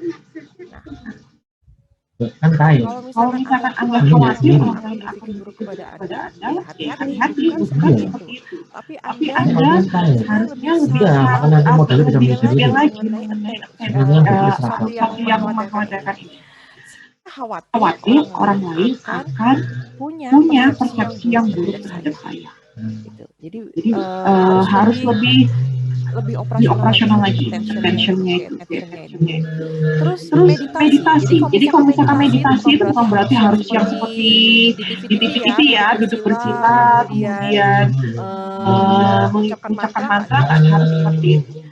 S1: Nah,
S4: kan kaya.
S1: Kalau misalkan Anda khawatir orang lain berpikir buruk kepada Anda, ya hati-hati, bukan seperti itu. Tapi Anda harusnya lebih mengenai sesuatu yang mengkhawatirkan ini. Khawatir orang lain akan punya persepsi yang buruk terhadap saya. Gitu. Jadi harus lebih operasional lagi attentionnya itu. Terus meditasi. Jadi kalau misalkan meditasi itu bukan berarti harus yang seperti di TV ya, duduk bersila, kemudian mengucapkan mantra, kan harus seperti itu.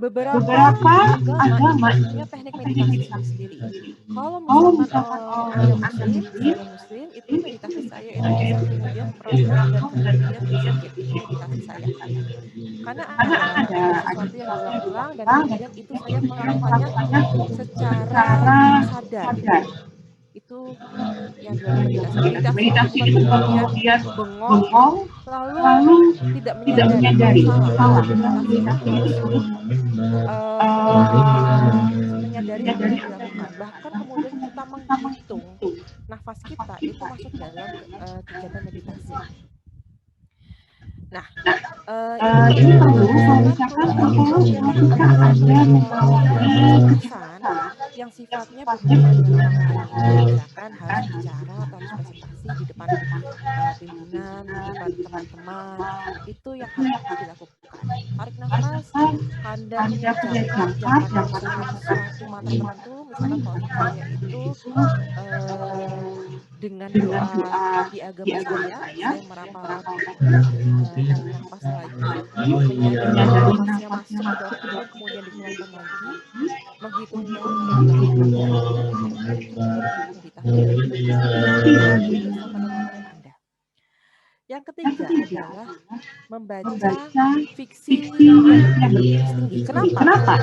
S1: Beberapa agama punya teknik meditasi sendiri. Kalau misalkan Anda muslim, itu meditasi saya itu bisa kemudian merenung dan kemudian berzikir, itu meditasi saya. Karena ada sesuatu yang berulang-ulang dan kemudian itu saya melakukannya secara sadar. Itu yang dilakukan meditasi itu bukan kemudian bengong lalu tidak menyadari salah. Meditasi itu harus menyadari apa yang dilakukan. Bahkan kemudian kita menghitung nafas kita itu masuk dalam kegiatan meditasi. Nah, ini perlu kalau misalkan Anda memiliki kesan yang sifatnya berhubungan dengan orang lain, misalkan harus bicara atau harus presentasi di depan pimpinan, di depan teman-teman, itu yang harus dilakukan. Tarik nafas, Anda punya jangkar misalkan suatu materi tertentu, misalkan kalau saya itu dengan doa di agama saya merapalkan tarik nafas lagi, menyadari nafasnya masuk ke dalam tubuh, kemudian dikeluarkan lagi, menghitung down dan melakukan ditahan. Ini bisa menenangkan Anda. Yang ketiga adalah membaca fiksi yang berkualitas tinggi. Kenapa?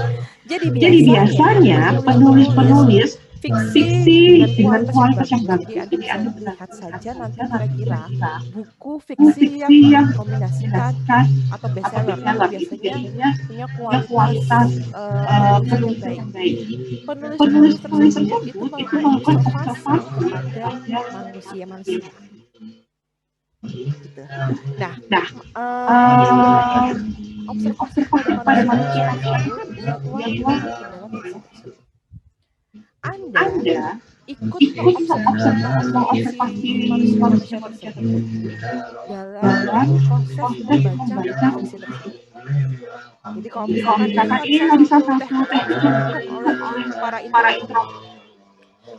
S1: Jadi biasanya penulis fiksi dengan kualitas yang bagus. Jadi Anda bisa lihat saja nanti kira-kira buku fiksi yang dikombinasikan atau bestseller itu biasanya punya kualitas penulis yang baik. Penulis tersebut itu melakukan observasi kepada manusia. Gitu. Nah, observasi kepada manusia tersebut dia tuang ke dalam fiksi tersebut. Anda ikut mengobservasi manusia tersebut dalam proses membaca fiksi tersebut. Jadi kalau misalkan ini bisa satu teknik yang didukung oleh para intro,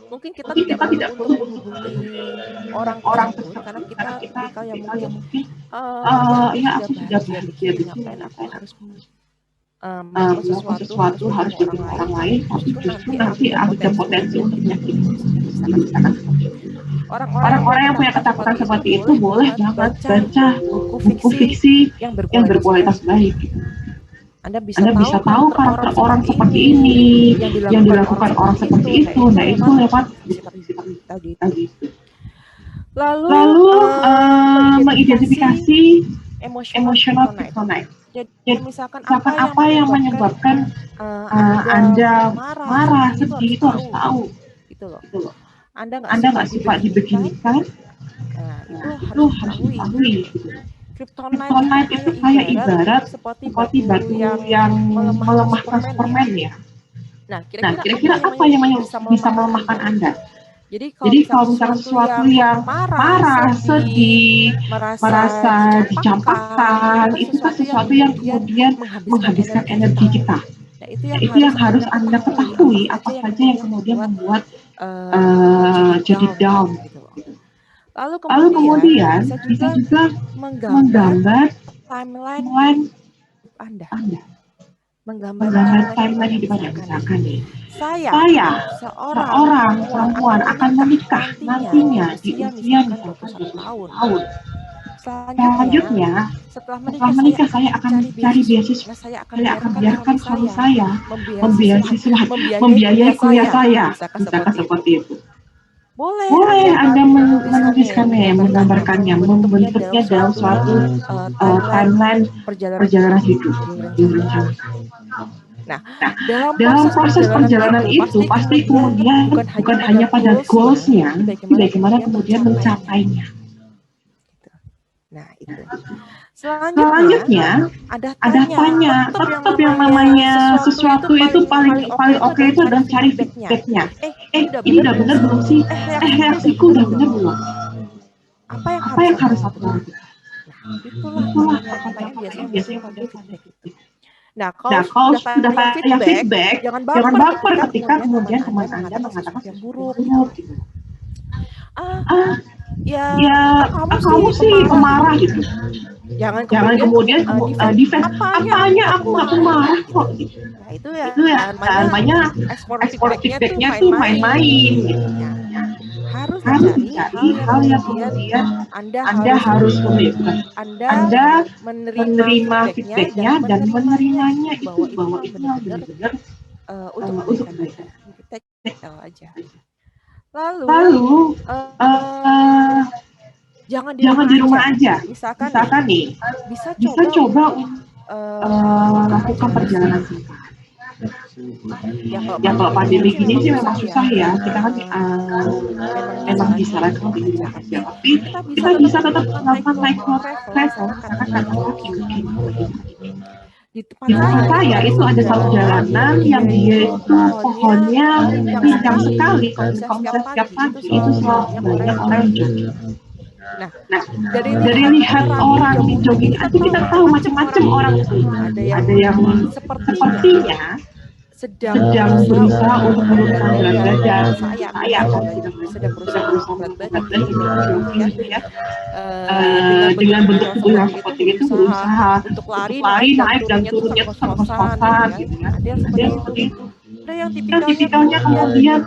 S1: mungkin kita tidak perlu untuk menghubungi orang tersebut karena kita tipikal yang mungkin aku sudah bahagia begini, ngapain aku harus melakukan sesuatu harus dengan orang lain, justru nanti ada potensi untuk menyakiti. Misalkan orang-orang yang punya ketakutan seperti itu boleh banget baca buku fiksi yang berkualitas baik. Anda bisa tahu karakter orang seperti ini, yang dilakukan orang seperti itu. Nah, itu lewat tadi. Lalu mengidentifikasi emotional kryptonite. Jadi misalkan apa yang menyebabkan Anda marah, sedih, itu harus tahu. Gitu loh. Anda nggak suka dibeginikan, itu harus diketahui. Kryptonite itu kayak ibarat seperti batu yang melemahkan Superman ya. Nah, kira-kira apa yang bisa melemahkan Anda? Jadi kalau misalkan sesuatu yang marah, sedih, merasa dicampakkan, itu kan sesuatu yang kemudian menghabiskan energi kita. Nah, itu yang harus Anda ketahui apa saja yang kemudian membuat jadi down. Lalu kemudian bisa juga menggambar timeline Anda. Menggambar timeline hidup Anda. Misalkan nih, saya seorang perempuan akan menikah nantinya di usia 21 tahun. Selanjutnya, setelah menikah saya akan cari beasiswa. Saya akan biarkan suami saya membiayai kuliah saya. Misalkan seperti itu. Boleh Anda menuliskannya, menggambarkannya, membentuknya dalam suatu timeline perjalanan hidup. Nah, dalam proses perjalanan itu pasti kemudian bukan hanya pada goals-nya, tapi bagaimana kemudian mencapainya. Nah, itu. Selanjutnya ada tanya, tetap yang namanya sesuatu itu paling oke itu adalah cari feedback-nya. Ini udah benar belum sih? Reaksiku udah benar belum? Apa yang harus aku lakukan? Itulah pertanyaan biasanya pada feedback itu. Nah, kalau sudah tanya feedback, jangan baper ketika kemudian teman Anda mengatakan yang buruk gitu. Kamu sih pemarah gitu. Jangan kemudian defense. Apanya aku nggak pemarah kok. Nah, itu ya namanya ekspor feedbacknya tuh main-main gitu. Harus mencari hal yang kemudian Anda harus Anda menerima feedbacknya dan menerimanya itu bahwa itu benar-benar untuk kebaikan. Kita aja. Lalu jangan di rumah aja. Misalkan nih, bisa coba lakukan perjalanan singkat. Ya kalau pandemi gini sih memang susah ya. Kita kan memang disarankan di rumah aja. Tapi kita bisa tetap melakukan micro travel karena katakanlah di tempat saya itu ada satu jalanan yang dia itu pohonnya rincang sekali. Konsep setiap pagi itu selalu banyak orang yang jogging. Nah, dari lihat orang jogging itu kita tahu macam-macam orang itu. Ada yang sepertinya sedang
S3: berusaha untuk menurunkan berat badan.
S1: saya sedang berusaha menurunkan berat badan gitu ya. Dengan bentuk tubuh yang seperti itu berusaha untuk lari naik dan turunnya tuh sama kos-kosan gitu ya. Ada yang seperti itu. Ada yang
S3: Tipikalnya kemudian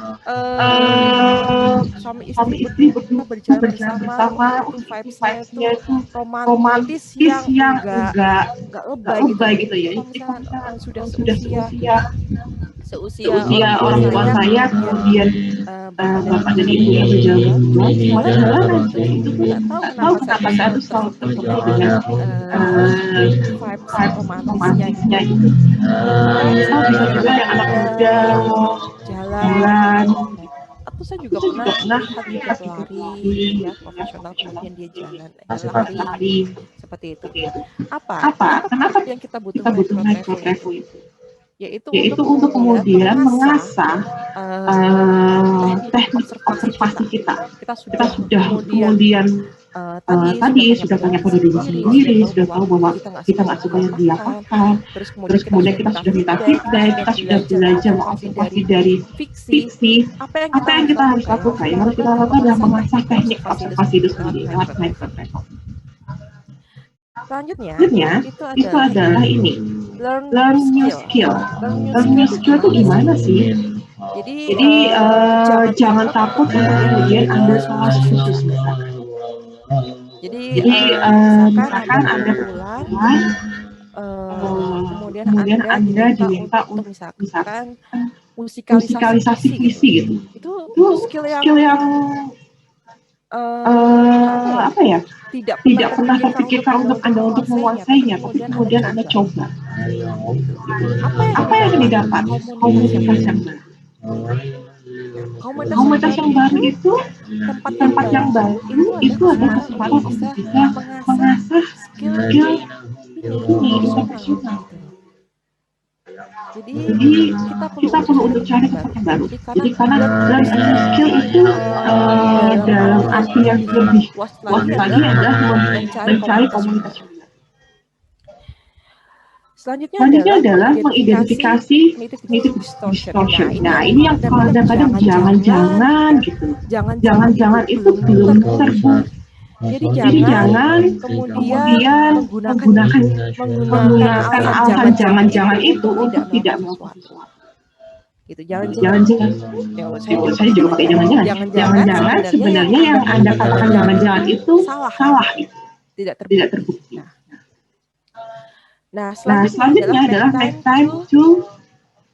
S1: suami
S3: suami
S1: istri
S3: istri
S1: berdua
S3: berdua
S1: berjalan bersama, itu vibes-nya itu romantis yang enggak lebay gitu ya. Jadi kalau misalnya sudah seusia orang tua saya kemudian bapak dan ibu yang berjalan jalan aja, itu tuh nggak tahu kenapa saya tuh selalu terpukau dengan vibes romantisnya gitu. Kita bisa juga yang anak muda jalan. Atau saya juga pernah lihat juga pelari ya profesional, kemudian dia jalan lari seperti itu. Kenapa yang kita butuh micro itu? Yaitu untuk kemudian mengasah teknik observasi kita. Kita sudah kemudian tadi sudah tanya pada diri sendiri, sudah tahu bahwa kita nggak suka yang diapakan. Terus kemudian kita sudah minta feedback, kita sudah belajar mengobservasi dari fiksi. Apa yang kita harus lakukan? Yang harus kita lakukan adalah mengasah teknik observasi itu sendiri lewat micro. Selanjutnya
S3: itu adalah ini learn new skill. Learn new skill itu gimana sih? Jadi jangan takut untuk kemudian ambil salah khusus.
S1: Jadi misalkan Anda bulan, kemudian Anda diminta untuk misalkan musikalisasi puisi gitu. Itu skill yang apa ya? Tidak pernah terpikirkan untuk Anda untuk menguasainya, tapi kemudian Anda coba. Apa yang didapat? Komunitas yang baru. Komunitas yang baru itu tempat yang baru itu adalah kesempatan untuk bisa mengasah skill ini profesional. Jadi kita perlu untuk cari tempat yang baru. Jadi karena learn new skill itu dalam arti yang lebih luas lagi adalah mencari komunitas yang baru. Selanjutnya adalah mengidentifikasi cognitive distortion. Nah, ini yang kadang-kadang jangan-jangan gitu. Jangan-jangan itu belum terbukti. Jadi jangan kemudian menggunakan alasan jangan-jangan itu untuk tidak melakukan sesuatu. Gitu. Jangan-jangan. Saya juga pakai jangan-jangan. Jangan-jangan sebenarnya yang Anda katakan jangan-jangan itu salah. Tidak terbukti. Nah, selanjutnya adalah make time to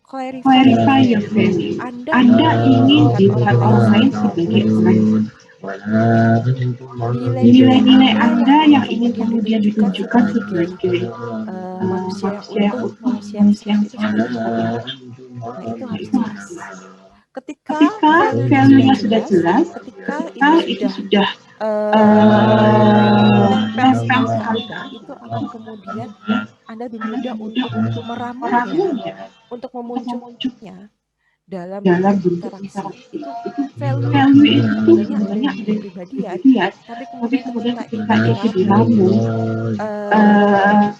S1: clarify your value. Anda ingin dilihat orang lain sebagai orang. Nilai-nilai Anda yang ingin kemudian ditunjukkan sebagai manusia yang utuh, manusia yang sehat. Nah, itu harus jelas. Ketika value-nya sudah jelas, ketika itu sudah nempel sekali, itu akan kemudian Anda lebih mudah untuk meramunya, untuk memunculnya dalam interaksi. Itu value itu sebenarnya ada kepribadian, tapi kemudian ketika itu diramu,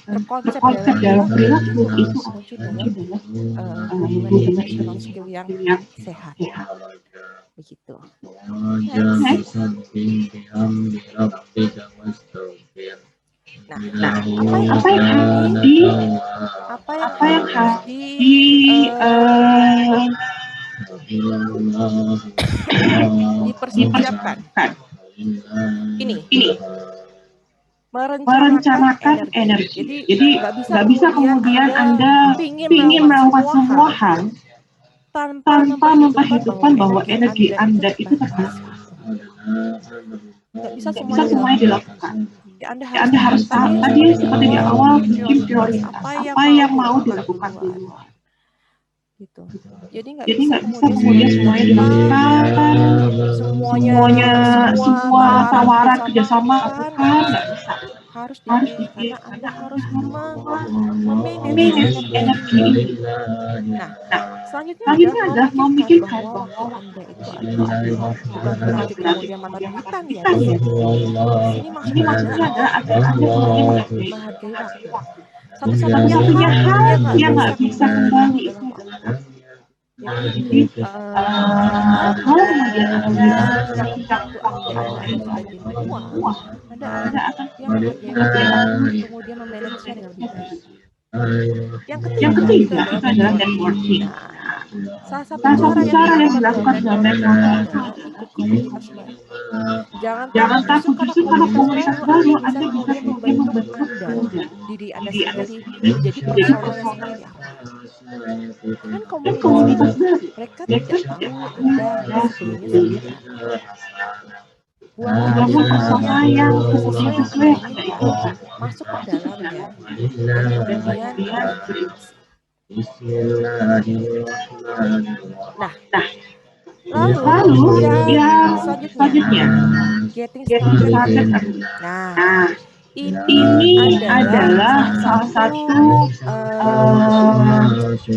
S1: terkonsep dalam perilaku itu muncul dalam hubungan emosional skill yang sehat. Begitu. Next. Nah, apa yang harus dipersiapkan? Ini merencanakan energi. Jadi nggak bisa kemudian Anda ingin melakukan semua hal tanpa memperhitungkan bahwa energi Anda itu terbatas. Nggak bisa semuanya dilakukan. Anda harus tahu tadi seperti di awal bikin prioritas apa yang mau dilakukan dulu. Gitu. Jadi nggak bisa kemudian semuanya dilakukan, semua tawaran kerjasama lakukan, nggak bisa. Harus dipilih karena Anda harus memanage energi ini. Nah, selanjutnya adalah memikirkan bahwa Anda itu adalah bukan berarti kemudian mata-mata ya. Ini maksudnya adalah agar Anda menghargai waktu. Satu-satunya hal yang nggak bisa kembali itu Jadi kalau kemudian Anda sejak waktu Anda ada sebagai mertua, Anda akan yang menghargai waktu, kemudian memanage-nya dengan lebih baik. Yang ketiga itu adalah networking. Nah, salah satu cara yang dilakukan dalam networking adalah ikut komunitas baru. Jangan takut justru karena komunitas baru Anda bisa kemudian membentuk diri Anda sendiri menjadi persona yang seperti apa. Kan komunitas baru, mereka tidak tahu Anda sebelumnya seperti apa. Bangun persona yang sesuai yang Anda inginkan, masuk ke dalamnya, dan kemudian berinteraksi. Nah, lalu yang selanjutnya, getting started. Nah, ini adalah salah satu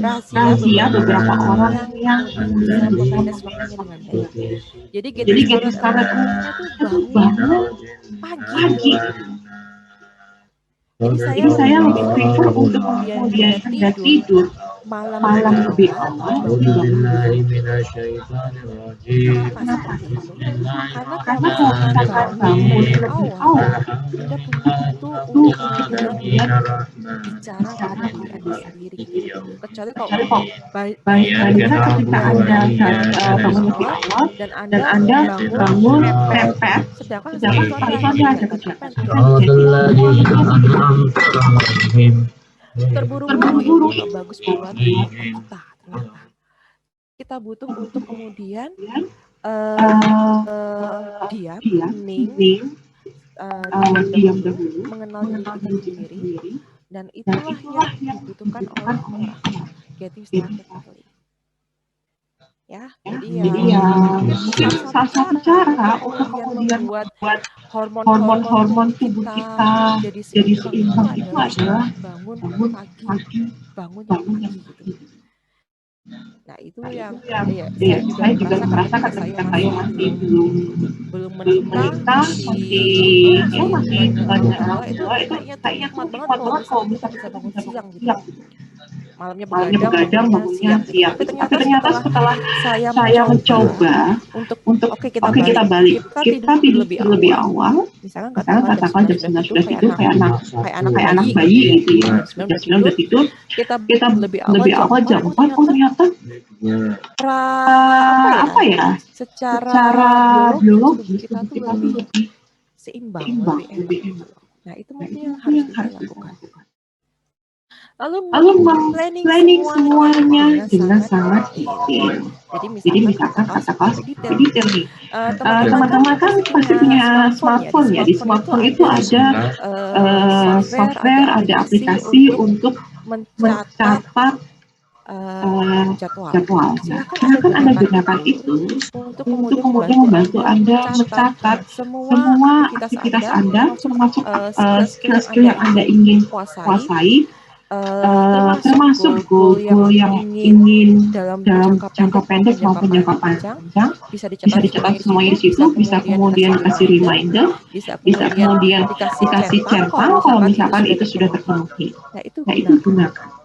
S1: rahasia beberapa orang yang bisa memanage waktunya dengan baik. Jadi getting started itu bangun pagi. Jadi saya lebih prefer untuk kemudian Anda tidur malam lebih awal Kenapa seperti itu? Karena kalau misalkan bangun lebih awal, Anda punya waktu untuk kemudian bicara pada diri Anda sendiri. Kecuali kalau bandingkan ketika Anda bangun lebih awal dan Anda bangun mepet, sedangkan itu Anda ada kegiatan terburu-buru itu bagus buat kita ternyata. Kita butuh untuk kemudian diam, diam dahulu, mengenal diri kita sendiri, dan itulah yang dibutuhkan oleh orang getting started early. Ya, jadi salah satu cara untuk kemudian membuat hormon tubuh kita jadi seimbang itu adalah bangun pagi gitu. Nah itu yang saya juga merasa ketika saya masih belum menikah masih itu kayaknya tuh nikmat banget kalau misalnya kita bisa bangun siang gitu. Malamnya begadang bangunnya siang. Tapi ternyata setelah saya mencoba untuk kita balik, kita tidur lebih awal. Misalkan katakan jam 9 sudah tidur kayak anak bayi gitu ya. Jam 9 udah tidur, kita lebih awal jam 4. Ternyata apa ya? Secara biologis kita tuh lebih seimbang, lebih enak. Nah itu mungkin yang harus kita lakukan. Lalu planning semuanya dengan sangat detail. Jadi misalkan katakan detail nih. Teman-teman kan pasti punya smartphone ya. Di smartphone itu ada software, ada aplikasi untuk mencatat jadwal. Silakan Anda gunakan itu untuk kemudian membantu Anda mencatat semua aktivitas Anda, termasuk skill-skill yang Anda ingin kuasai. Termasuk goal yang ingin dalam jangka pendek maupun jangka panjang bisa dicatat semuanya di situ, bisa kemudian kasih reminder, bisa kemudian dikasih centang kalau misalkan itu sudah terpenuhi. Nah itu gunakan.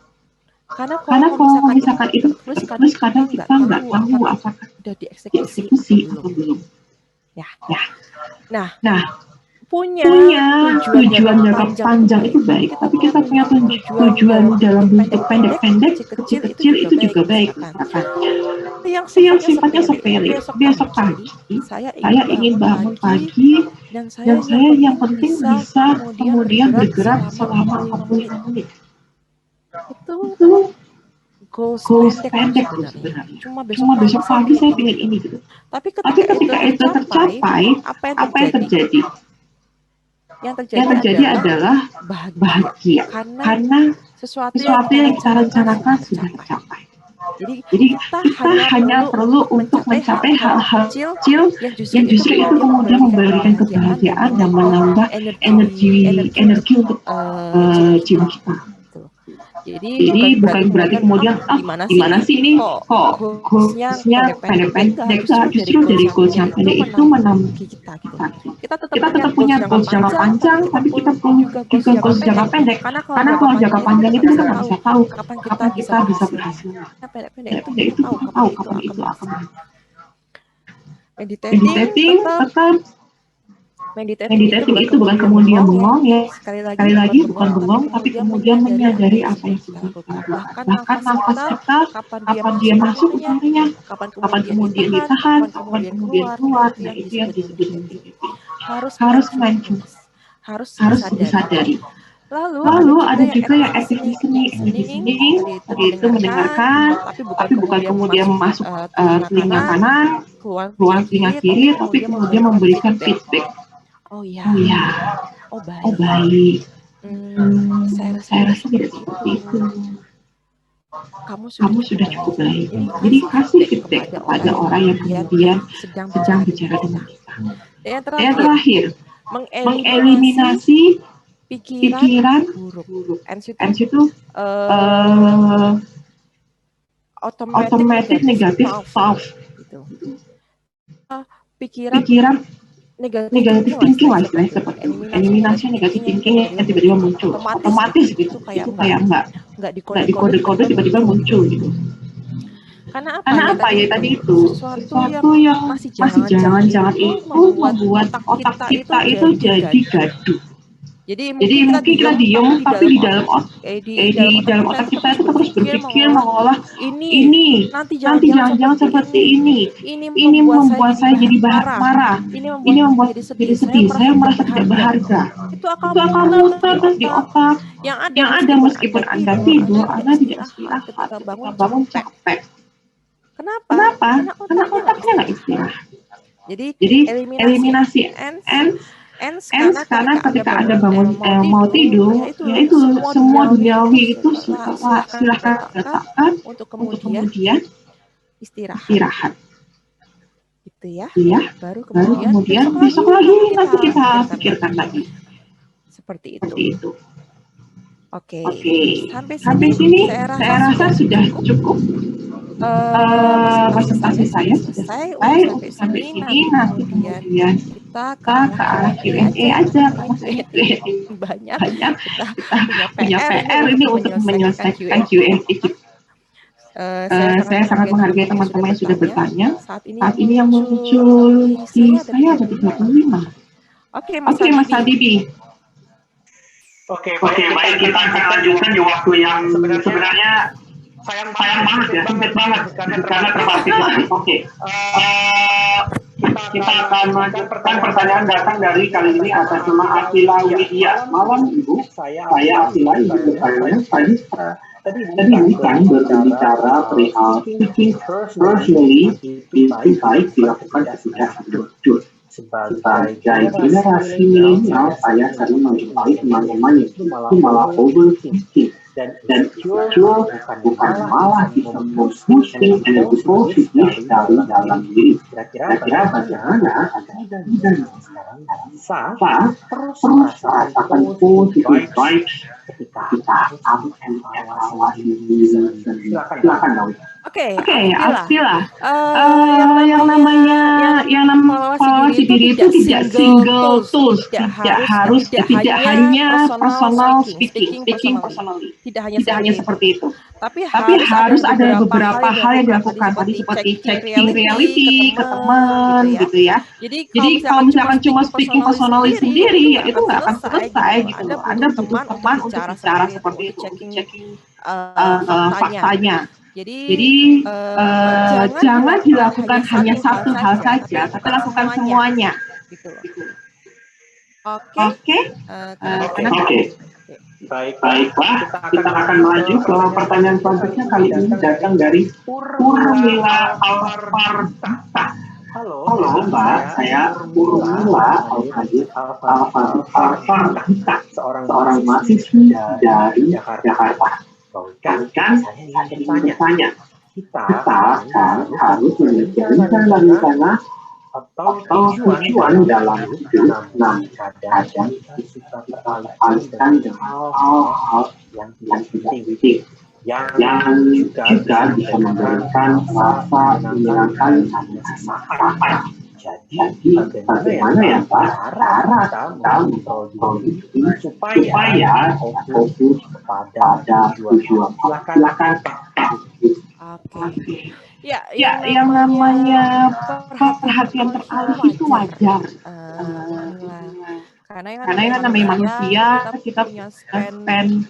S1: Karena kalau misalkan itu terus kadang kita nggak tahu apakah sudah dieksekusi atau belum. Ya. Nah. Punya tujuan jangka panjang itu baik, tapi kita punya tujuan dalam bentuk pendek-pendek, kecil-kecil itu juga baik. Yang sifatnya sepele, besok pagi, saya ingin bangun pagi, dan saya yang penting bisa kemudian bergerak selama 45 menit. Itu goals pendek sebenarnya. Cuma besok pagi saya ingin ini gitu. Tapi ketika itu tercapai, apa yang terjadi? Yang terjadi adalah bahagia karena sesuatu yang kita rencanakan sudah tercapai. Jadi kita hanya perlu untuk mencapai hal-hal kecil yang justru itu kemudian memberikan kebahagiaan dan menambah energi untuk jiwa kita.
S3: Jadi bukan berarti kemudian gimana sih ini kok goalsnya pendek-pendek, enggak, justru dari goals yang pendek itu menambah
S1: kita gitu.
S3: kita tetap punya goals jangka panjang, tapi kita punya juga goals jangka pendek. Karena kalau jangka panjang itu kita nggak bisa tahu
S1: kapan
S3: kapan kita bisa
S1: berhasil.
S3: berhasil.
S1: Pendek-pendek itu
S3: Pendek
S1: kita
S3: itu kita tahu kapan itu akan
S1: meditating tetap
S3: meditating itu bukan kemudian bengong ya.
S1: Sekali
S3: Sekali lagi bukan bengong, tapi kemudian menyadari apa yang
S1: sedang
S3: sedang
S1: kita
S3: kita
S1: lakukan.
S3: lakukan. Bahkan nafas kita, kapan dia masuk utamanya, kapan kemudian ditahan, kapan kemudian keluar. Nah, itu yang disebut meditating. Harus mindfulness, harus disadari. Lalu ada juga yang active listening, tadi itu mendengarkan, tapi bukan kemudian masuk telinga kanan, keluar telinga kiri, tapi kemudian memberikan feedback.
S1: Oh ya,
S3: Oh baik.
S1: saya rasa
S3: tidak seperti itu.
S1: Kamu
S3: sudah cukup baik. Jadi kasih feedback kepada orang yang kemudian
S1: sedang
S3: bicara dengan kita.
S1: Yang
S3: Yang terakhir, mengeliminasi pikiran buruk. And itu automatic negative thought. Gitu. Pikiran negatif thinking lah istilahnya seperti itu. Eliminasi negatif thinking yang tiba-tiba muncul. Otomatis gitu. Itu kayak nggak dikode-kode tiba-tiba muncul gitu.
S1: Karena
S3: apa ya tadi itu? Sesuatu yang masih jangan-jangan itu membuat otak kita itu jadi gaduh. Jadi mungkin kita diem, tapi di dalam otak kita itu terus berpikir mengolah ini nanti jangan-jangan seperti ini membuat saya jadi marah, ini membuat jadi sedih, saya merasa tidak berharga. Itu akan muter di otak yang ada meskipun Anda tidur, Anda tidak istirahat, ketika bangun capek. Kenapa? Karena otaknya nggak istirahat. Jadi eliminasi ends karena ketika Anda bangun mau tidur, yaitu semua duniawi itu silahkan letakkan untuk kemudian istirahat.
S1: Gitu ya.
S3: Baru kemudian besok lagi nanti kita pikirkan lagi. Seperti itu. Oke. Sampai sini saya rasa sudah cukup. Presentasi saya sudah selesai. Untuk sampai sini nanti kemudian kita ke arah Q&A aja karena saya banyak kita punya PR ini untuk menyelesaikan Q&A. Saya sangat menghargai teman-teman yang sudah bertanya. Saat ini yang muncul di saya ada 35. Oke, Mas Habibi.
S2: Oke, baik kita akan lanjutkan di waktu yang sebenarnya sayang banget ya, sempit banget karena terbatas. Oke. Kita akan melanjutkan pertanyaan datang dari kali ini atas nama Atila Widya. Malam Ibu, saya Atila, Ibu bertanya tadi bukan berbicara perihal speaking personally itu baik dilakukan ketika jujur. Sebagai generasi milenial, saya sering menjumpai teman-teman yang itu malah overthinking. Dan jujur bukan malah bisa memboosting energi positif dari dalam diri. Kira-kira bagaimana agar kita sekarang bisa terus merasakan positive vibes ketika kita mengawasi diri sendiri. Silakan Dawi.
S1: Oke,
S3: Astila. Yang namanya evaluasi diri itu tidak single tools, tidak hanya personal speaking personally. Tidak hanya seperti itu. Tapi harus ada beberapa hal yang dilakukan tadi seperti checking reality ke teman gitu ya. Jadi kalau misalkan cuma speaking personally sendiri ya itu nggak akan selesai gitu loh. Anda butuh teman untuk bicara seperti itu, checking faktanya. Jadi jangan dilakukan hanya satu hal saja, tapi lakukan semuanya. Gitu. Oke. Baiklah, kita akan maju ke pertanyaan selanjutnya. Kali ini datang dari Urmila Alfarta. Halo Mbak, saya Urmila Alfarta, seorang mahasiswi dari Jakarta. Kan saya ingin bertanya, kita harus memikirkan bagaimana
S2: atau tujuan dalam hidup, namun kadang kita suka teralihkan dengan hal-hal yang tidak penting, yang juga bisa memberikan rasa menyenangkan hanya sesaat. Jadi, bagaimana ya Pak cara kita mengontrol diri supaya fokus pada tujuan? Silakan Pak.
S1: Oke. Ya,
S3: Ya,
S1: yang namanya perhatian
S3: teralih
S1: itu wajar.
S3: Mila.
S1: Karena yang
S3: Karena yang namanya manusia, kita
S1: punya
S3: spend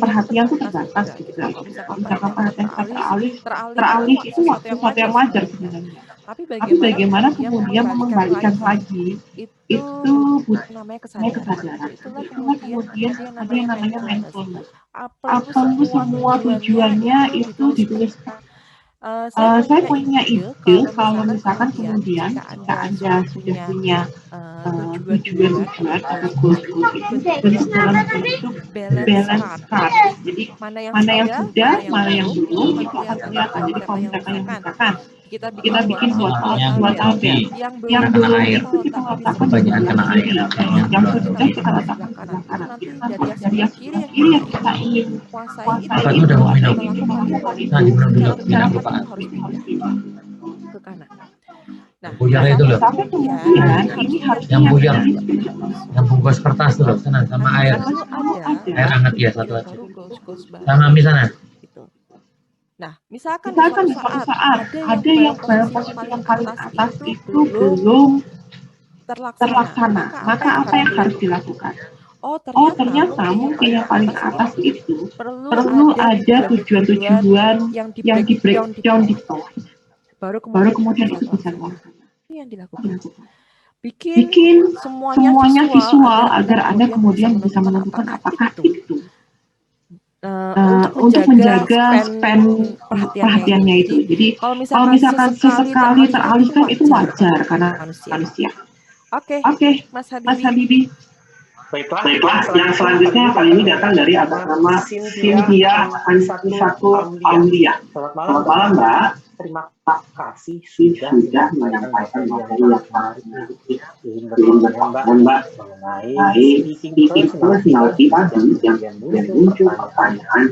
S3: perhatian itu terbatas
S1: gitu.
S3: juga.
S1: Kalau misalkan
S3: Misalkan
S1: perhatian
S3: perhatian kita
S1: teralih
S3: teralih itu
S1: sesuatu yang wajar
S3: sebenarnya.
S1: Tapi
S3: Tapi bagaimana kemudian mengembalikan lagi
S1: itu namanya kesadaran.
S3: kesadaran.
S1: Itulah
S3: Itulah
S1: kemudian
S3: kemudian
S1: ada yang namanya mindfulness.
S3: mindfulness.
S1: Apa
S3: Apa semua tujuannya itu dituliskan.
S1: Saya
S3: Saya
S1: punya
S3: punya
S1: ide
S3: ide
S1: kalau misalkan
S3: kemudian
S1: jika
S3: jika
S1: Anda sudah punya tujuan-tujuan
S3: atau
S1: atau
S3: goals
S1: goals itu
S3: itu dalam bentuk balance card. Jadi
S1: mana
S3: mana yang
S1: sudah,
S3: sudah, mana yang belum,
S1: itu
S3: itu
S1: akan
S3: akan kelihatan. Jadi kalau misalkan yang misalkan
S1: kita
S3: kita bikin buat tabel,
S1: yang
S3: yang
S1: belum
S3: belum
S4: air.
S3: kita letakkan di
S4: Kebanyakan
S3: sebelah
S4: kena air.
S3: kiri, yang sudah kita letakkan di sebelah kanan.
S1: nanti
S3: Nanti
S1: dari yang
S3: dari
S1: sebelah
S3: yang
S1: kiri
S3: sebelah
S1: yang
S3: kiri yang kita ingin
S1: kuasai
S4: Kakak tuh udah mau minum. Nah, diminum dulu.
S1: secara
S4: Minum
S1: perlahan
S4: apa?
S1: itu harus pindah ke kanan. Nah,
S4: Buyar itu loh.
S3: Sampai kemudian ini harusnya
S4: Yang buyar.
S1: tidak bagus.
S4: Yang bungkus kertas tuh loh. Sana sama air.
S1: Selalu ada
S4: Air hangat ya satu aja.
S1: baru goals baru.
S4: Sama mie sana.
S1: Gitu. Nah, misalkan
S3: di suatu saat ada yang posisi yang paling atas itu belum terlaksana, maka apa yang harus dilakukan?
S1: Oh,
S3: Oh, ternyata mungkin yang paling atas itu
S1: perlu
S3: ada tujuan-tujuan
S1: yang di
S3: yang di breakdown di bawah.
S1: baru
S3: Baru
S1: kemudian
S3: kemudian itu bisa dilakukan.
S1: Ini yang dilakukan. Bikin
S3: semuanya visual agar Anda kemudian bisa menentukan apakah itu untuk menjaga spend perhatiannya itu. Jadi kalau misalkan sesekali teralihkan itu wajar karena manusia. Oke,
S1: Mas
S3: Mas
S1: Habibi.
S3: Habibi. Baiklah, yang selanjutnya kali ini datang dari atas nama Cynthia Ansisatu Aulia. Selamat malam, Mbak. Terima kasih sudah menyampaikan materi yang sangat menarik ingin bertanya Mbak mengenai speaking personality tadi yang muncul pertanyaan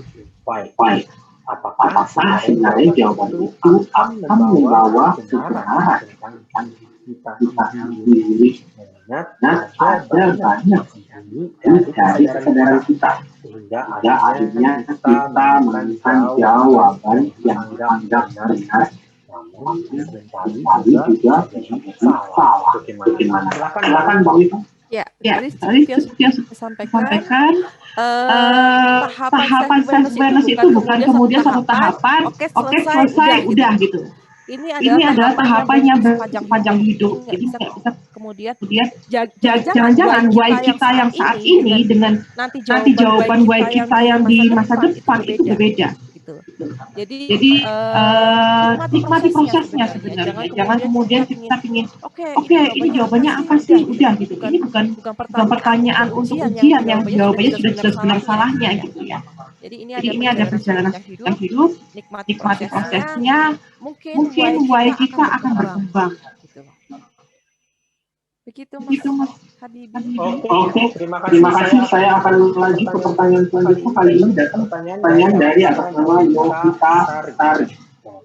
S3: why. Apakah sebenarnya jawaban itu akan membawa kebenaran tentang kita sendiri? Mengingat ada banyak dari kesadaran kita sehingga akhirnya kita menemukan jawaban yang dianggap benar, namun seringkali juga salah. Bagaimana? Silakan Bang Ivan.
S1: Ya,
S3: Tadi
S1: Cynthia
S3: sampaikan
S1: tahapan
S3: self-awareness itu bukan kemudian satu tahapan, oke selesai, udah gitu. Ini adalah tahapan yang sepanjang hidup. Jadi nggak bisa kemudian jangan-jangan why kita yang saat ini dengan nanti jawaban why kita yang di masa depan itu berbeda. Jadi nikmati prosesnya sebenarnya. Jangan kemudian kita ingin oke ini jawabannya apa sih? Udah gitu. Ini bukan pertanyaan untuk ujian yang jawabannya sudah benar salahnya gitu ya. Jadi ini ada perjalanan yang hidup, nikmati prosesnya, mungkin why kita akan berkembang.
S1: Begitu Mas Habibi.
S2: Oke, terima kasih. Saya akan lanjut ke pertanyaan selanjutnya. Kali ini datang pertanyaan dari atas nama Yovita Sari.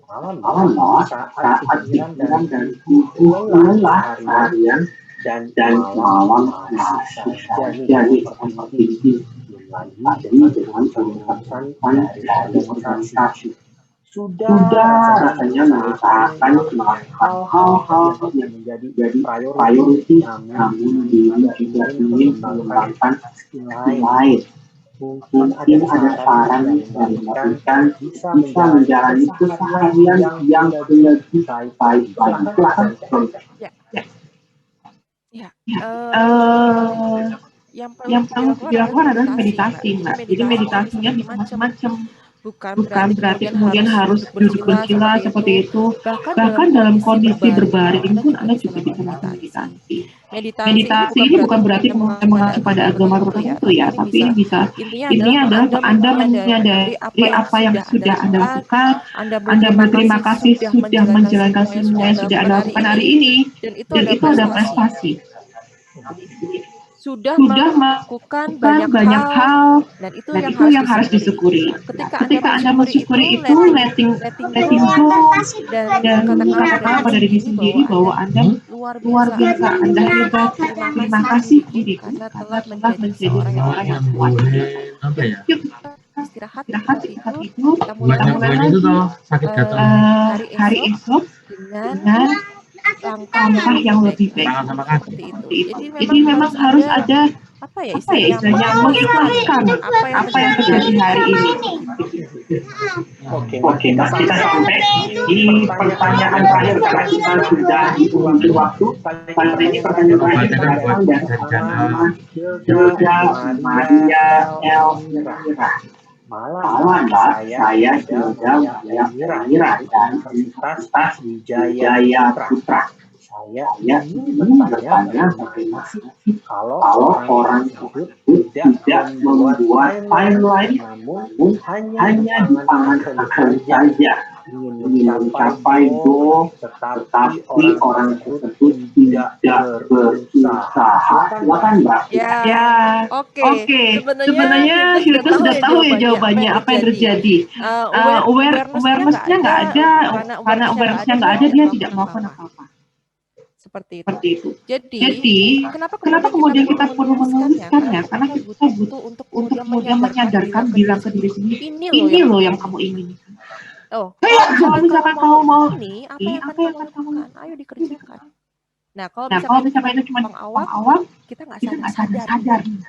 S2: Malam Mbak, saat pikiran dan lelah harian dan malam masih jadi seperti ini. Lagi dengan penjelasan dari organisasi. Sudah rasanya mengusahakan hal-hal yang menjadi priority, namun diri juga ingin mengembangkan skill lain. Mungkin ada saran yang memberikan bisa menjalani keseharian yang lebih baik. Silakan.
S1: Yang perlu dilakukan adalah meditasi, Mbak.
S3: Jadi meditasinya bisa macam-macam.
S1: bukan
S3: Bukan berarti kemudian
S1: harus
S3: harus duduk bersila seperti itu. Bahkan dalam kondisi berbaring pun Anda juga bisa melakukan meditasi. Meditasi ini bukan berarti mengacu pada agama tertentu ya, tapi ini bisa, intinya adalah Anda menyadari apa yang sudah Anda lakukan, Anda berterima kasih sudah menjalankan semua yang sudah Anda lakukan hari ini, dan itu ada prestasi.
S1: Sudah
S3: Sudah
S1: melakukan
S3: banyak hal,
S1: dan itu
S3: dan
S1: yang
S3: itu yang harus disyukuri.
S1: Ketika
S3: Anda mensyukuri itu, letting go, dan katakan pada diri sendiri bahwa Anda luar biasa, Anda hebat, terima kasih diriku karena telah menjadi seorang yang kuat.
S4: Apa ya?
S1: Yuk, istirahat
S3: Istirahat
S1: seperti
S3: itu,
S1: kita
S4: Buat
S1: mulai
S4: nyembuhin itu toh sakit datang.
S3: hari esok
S1: dengan langkah yang lebih baik.
S4: Tangan sama kaki.
S1: Seperti itu.
S3: Jadi memang harus ada
S1: apa ya
S3: istilahnya
S1: istilahnya
S3: mengikhlaskan
S1: apa yang terjadi
S3: hari ini.
S2: Oke, kita sampai di pertanyaan terakhir karena kita sudah di ujung waktu. Kali ini pertanyaan terakhir datang dari nama Hilda Maria Elmira. Malam, Mbak. Saya Hilda Maria Elmira dari Universitas Wijaya Putra. Saya ingin bertanya bagaimana kalau orang tersebut tidak membuat timeline, namun hanya diamankan saja ingin mencapai goal, tetapi orang tersebut tidak berusaha. Silakan, Mbak.
S1: Ya. Oke.
S3: Sebenarnya Hilda sudah tahu ya jawabannya apa yang terjadi. Awareness-nya nggak ada, karena awareness-nya nggak ada, dia tidak melakukan apa-apa.
S1: Seperti
S3: itu.
S1: Jadi, kenapa kemudian kita perlu
S3: menuliskannya? Karena kita butuh untuk kemudian menyadarkan, bilang ke diri sendiri, ini loh yang kamu inginkan. Kalau misalkan kamu mau ini, apa yang akan kamu lakukan?
S1: Ayo dikerjakan. Nah, kalau
S3: misalkan itu cuma awam,
S1: kita nggak
S3: sadar.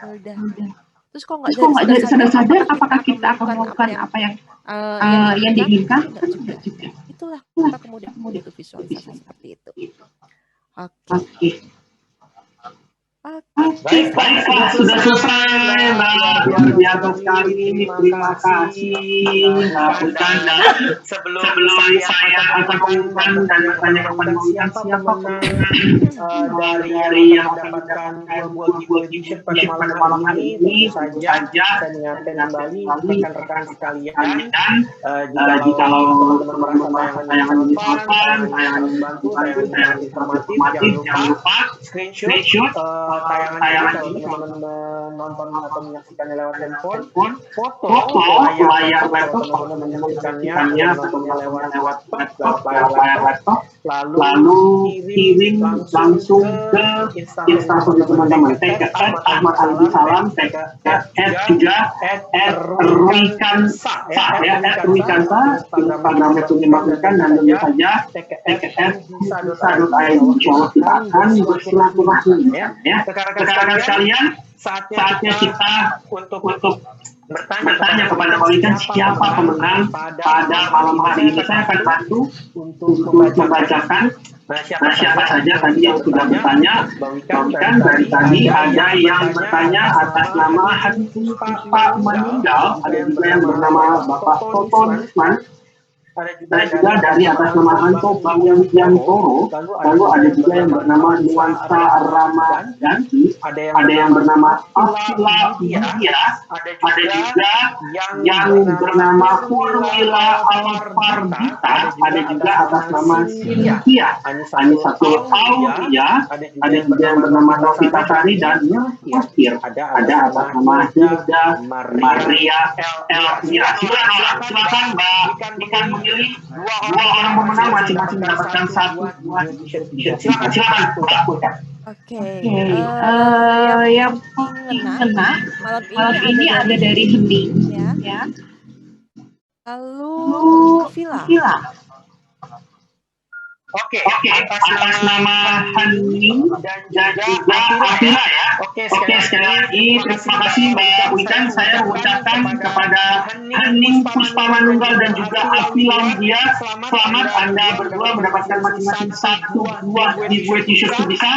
S1: Udah. Terus kok nggak
S3: sadar, apakah kita akan melakukan apa yang diinginkan? Kan tidak juga.
S1: Itulah kita kemudian itu visualisasi seperti itu. Oke.
S2: Baiklah, sudah selesai, Mbak. Luar biasa sekali. Terima kasih, Mbak Utan. Dan sebelum saya akan mengumumkan dan bertanya kepada Mbak Utan siapa dari yang mendapatkan dua buah giveaway t-shirt pada malam hari ini, tentu saja saya mengingatkan kembali rekan-rekan sekalian, jikalau teman-teman merasa tayangan ini bermanfaat, tayangan membantu, tayangan informatif, jangan lupa screenshot tayangan ini kalau teman-teman menonton atau menyaksikannya lewat handphone, foto layar laptop kalau teman-teman menyaksikannya lewat layar laptop, lalu kirim langsung ke Instastory teman-teman. Tag Ahmad Ali Salam, tag juga @ruikansa Instagramnya punya Mbak Utan, dan tentu saja tag @bisa.id. Insyaallah kita akan bersilaturahmi ya. Rekan-rekan sekalian, saatnya kita untuk bertanya kepada Mbak Utan siapa pemenang pada malam hari ini. Saya akan bantu untuk membacakan siapa saja tadi yang sudah bertanya. Bahkan dari tadi ada yang bertanya atas nama Hadi Puspa meninggal, ada juga yang bernama Bapak Toto Nisman, ada juga dari atas nama Anto Bangyantiantoro, lalu ada juga yang bernama Nuansa Ramadhanti, ada yang bernama Afila Widya, ada juga yang bernama Purwila Alfardita, ada juga atas nama Cynthia, Anisatul Aulia, ada juga yang bernama Novita Sari, dan Yasir, ada atas nama Hilda Maria Elmira. Silakan Mbak Ikan memilih dua orang pemenang, masing-masing mendapatkan satu buah t-shirt. Silakan.
S1: Oke.
S3: Yang kena malam ini ada dari Hening ya.
S1: Lalu Vila.
S2: Oke, atas nama Hening dan juga Afila ya. Oke, sekali lagi terima kasih Mbak Utan. Saya mengucapkan kepada Hening Puspamanunggal dan juga Afila Widya, selamat Anda berdua mendapatkan masing-masing satu buah giveaway t-shirt bisa.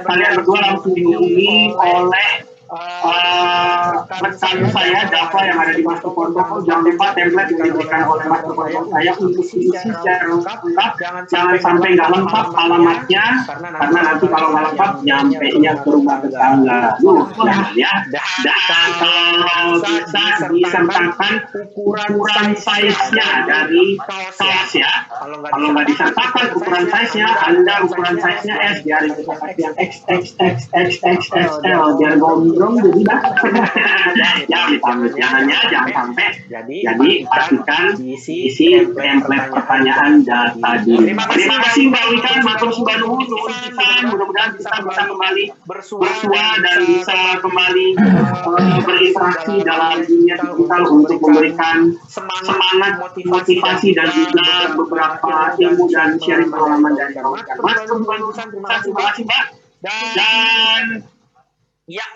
S2: Kalian berdua langsung dihubungi oleh rekan saya Java yang ada di Master Control, jangan lupa template yang diberikan oleh Master Control saya untuk diisi secara lengkap. Jangan sampai nggak lengkap alamatnya, karena nanti kalau nggak lengkap nyampainya ke rumah tetangga. Jangan ya. Dan kalau bisa disertakan ukuran size-nya dari kaos ya. Kalau nggak disertakan ukuran size-nya, Anda ukuran size-nya S, biar kita pakai yang XXXXXL, biar gondrong jadi jangan sampai. Jadi pastikan isi template pertanyaan tadi. Terima kasih Mbak Wika, matur sudah nuhun pisan. Mudah-mudahan kita bisa kembali bersua dan bisa kembali berinteraksi dalam dunia digital untuk memberikan semangat, motivasi dan juga beberapa ilmu dan sharing pengalaman dari kawan-kawan. Mas, terima kasih Mbak. Dan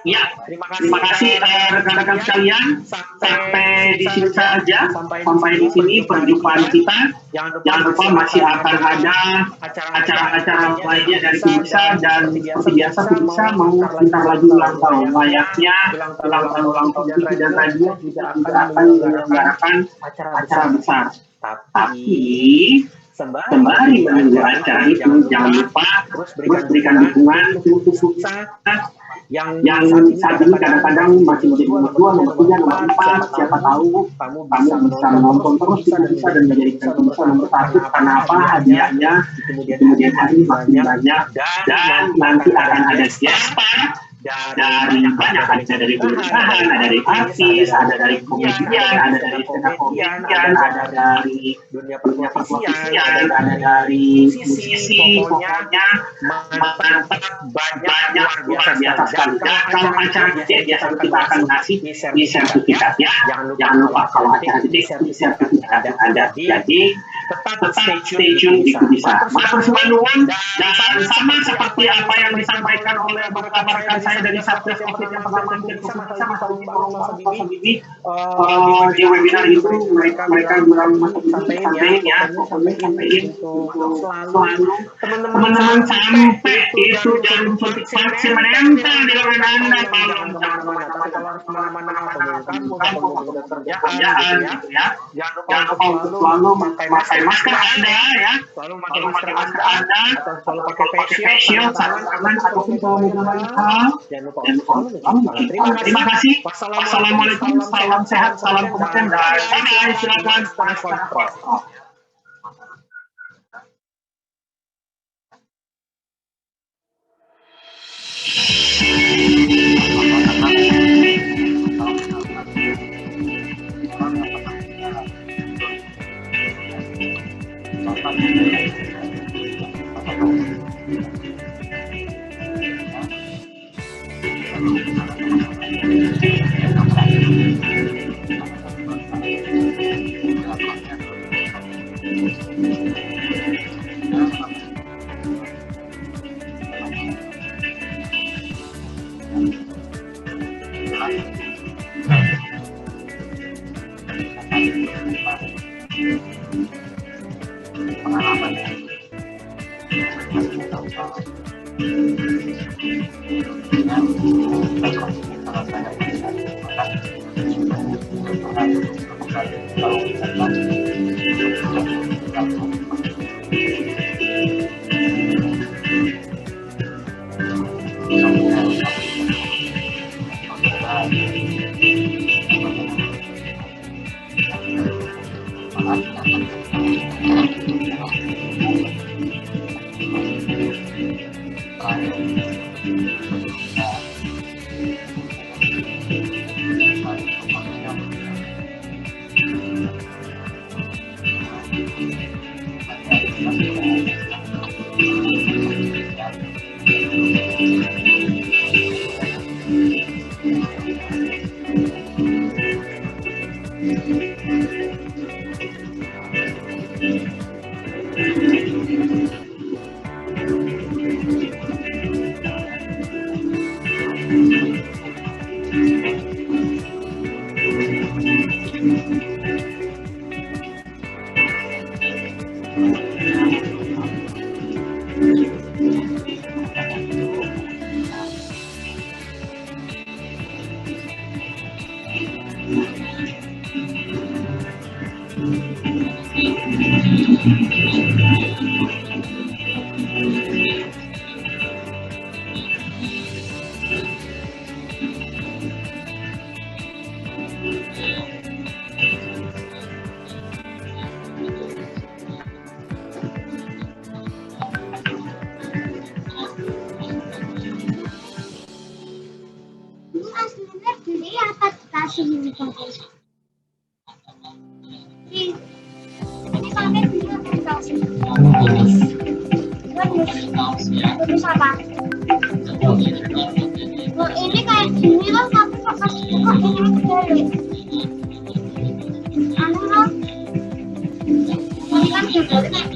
S2: ya, terima kasih rekan-rekan sekalian. Sampai di sini saja. Sampai di sini perjumpaan kita. Jangan lupa masih akan ada acara-acara lainnya dari Kubisa, dan seperti biasa Kubisa mau bentar lagi ulang tahun. Layaknya ulang tahun TV dan radio juga akan menyelenggarakan acara besar. Tapi sembari menunggu acara itu, jangan lupa terus berikan dukungan untuk Kubisa yang saat ini kadang-kadang masih menjadi nomor 2, nomor 3, nomor 4. Siapa tahu kamu bisa menonton terus di Kubisa dan menjadikan Kubisa nomor 1. Karena apa? Hadiahnya di kemudian hari makin banyak, dan nanti akan ada guest star dari banyak, ada dari perusahaan, ada dari artis, ada dari komedian, ada dari stand-up komedian, ada dari dunia pertelevisian, ada dari musisi. Pokoknya mantap, banyak, luar biasa sekali. Dan kalau acara gede biasa kita akan ngasih di sertifikat ya. Jangan lupa kalau acara gede di sertifikat ada. Jadi tetap stay tune di Kubisa. Matur suwun nuwun, dan sama seperti apa yang disampaikan oleh rekan-rekan saya dari Satgas Covid yang pernah mampir ke Kubisa, Mas Bibi, di webinar itu mereka bilang Mas Bibi sampaikan ya, sampaikan selalu teman-teman sampai itu jangan suntik vaksin menempel di lengan Anda. Jangan kemana-mana atau kerjaan gitu ya. Jangan lupa untuk selalu pakai masker Anda ya, selalu pakai masker Anda, atau selalu pakai face shield, sarung tangan ataupun kalau megang hal. Jangan lupa. Terima kasih. Wassalamualaikum. Salam sehat, salam kemudian, dan silakan.
S5: Ini aslinya beli apa dikasih ini guys? Ini kami beli apa dikasih? Terus apa? Oh, ini kayak gini loh, tapi kok pas buka ini beli. Anu loh. Ini kan juga kayak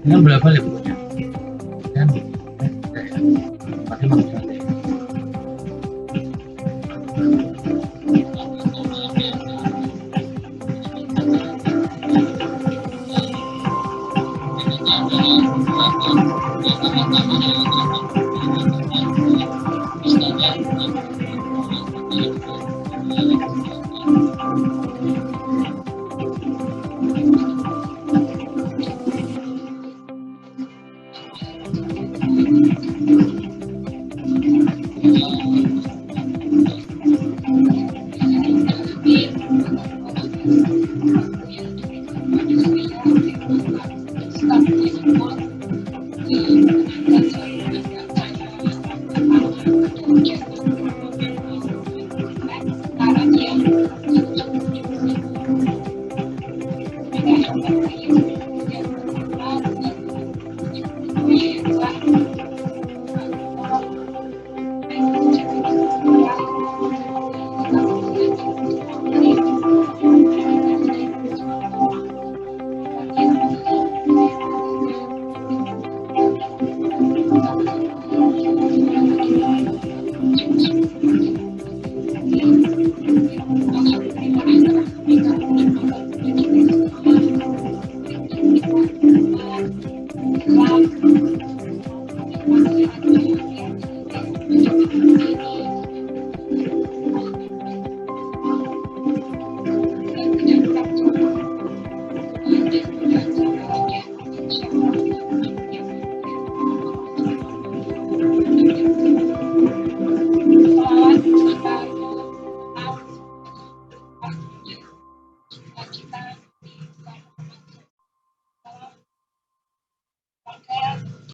S4: Ini berapa liburannya? Kan? Pasti maksudnya.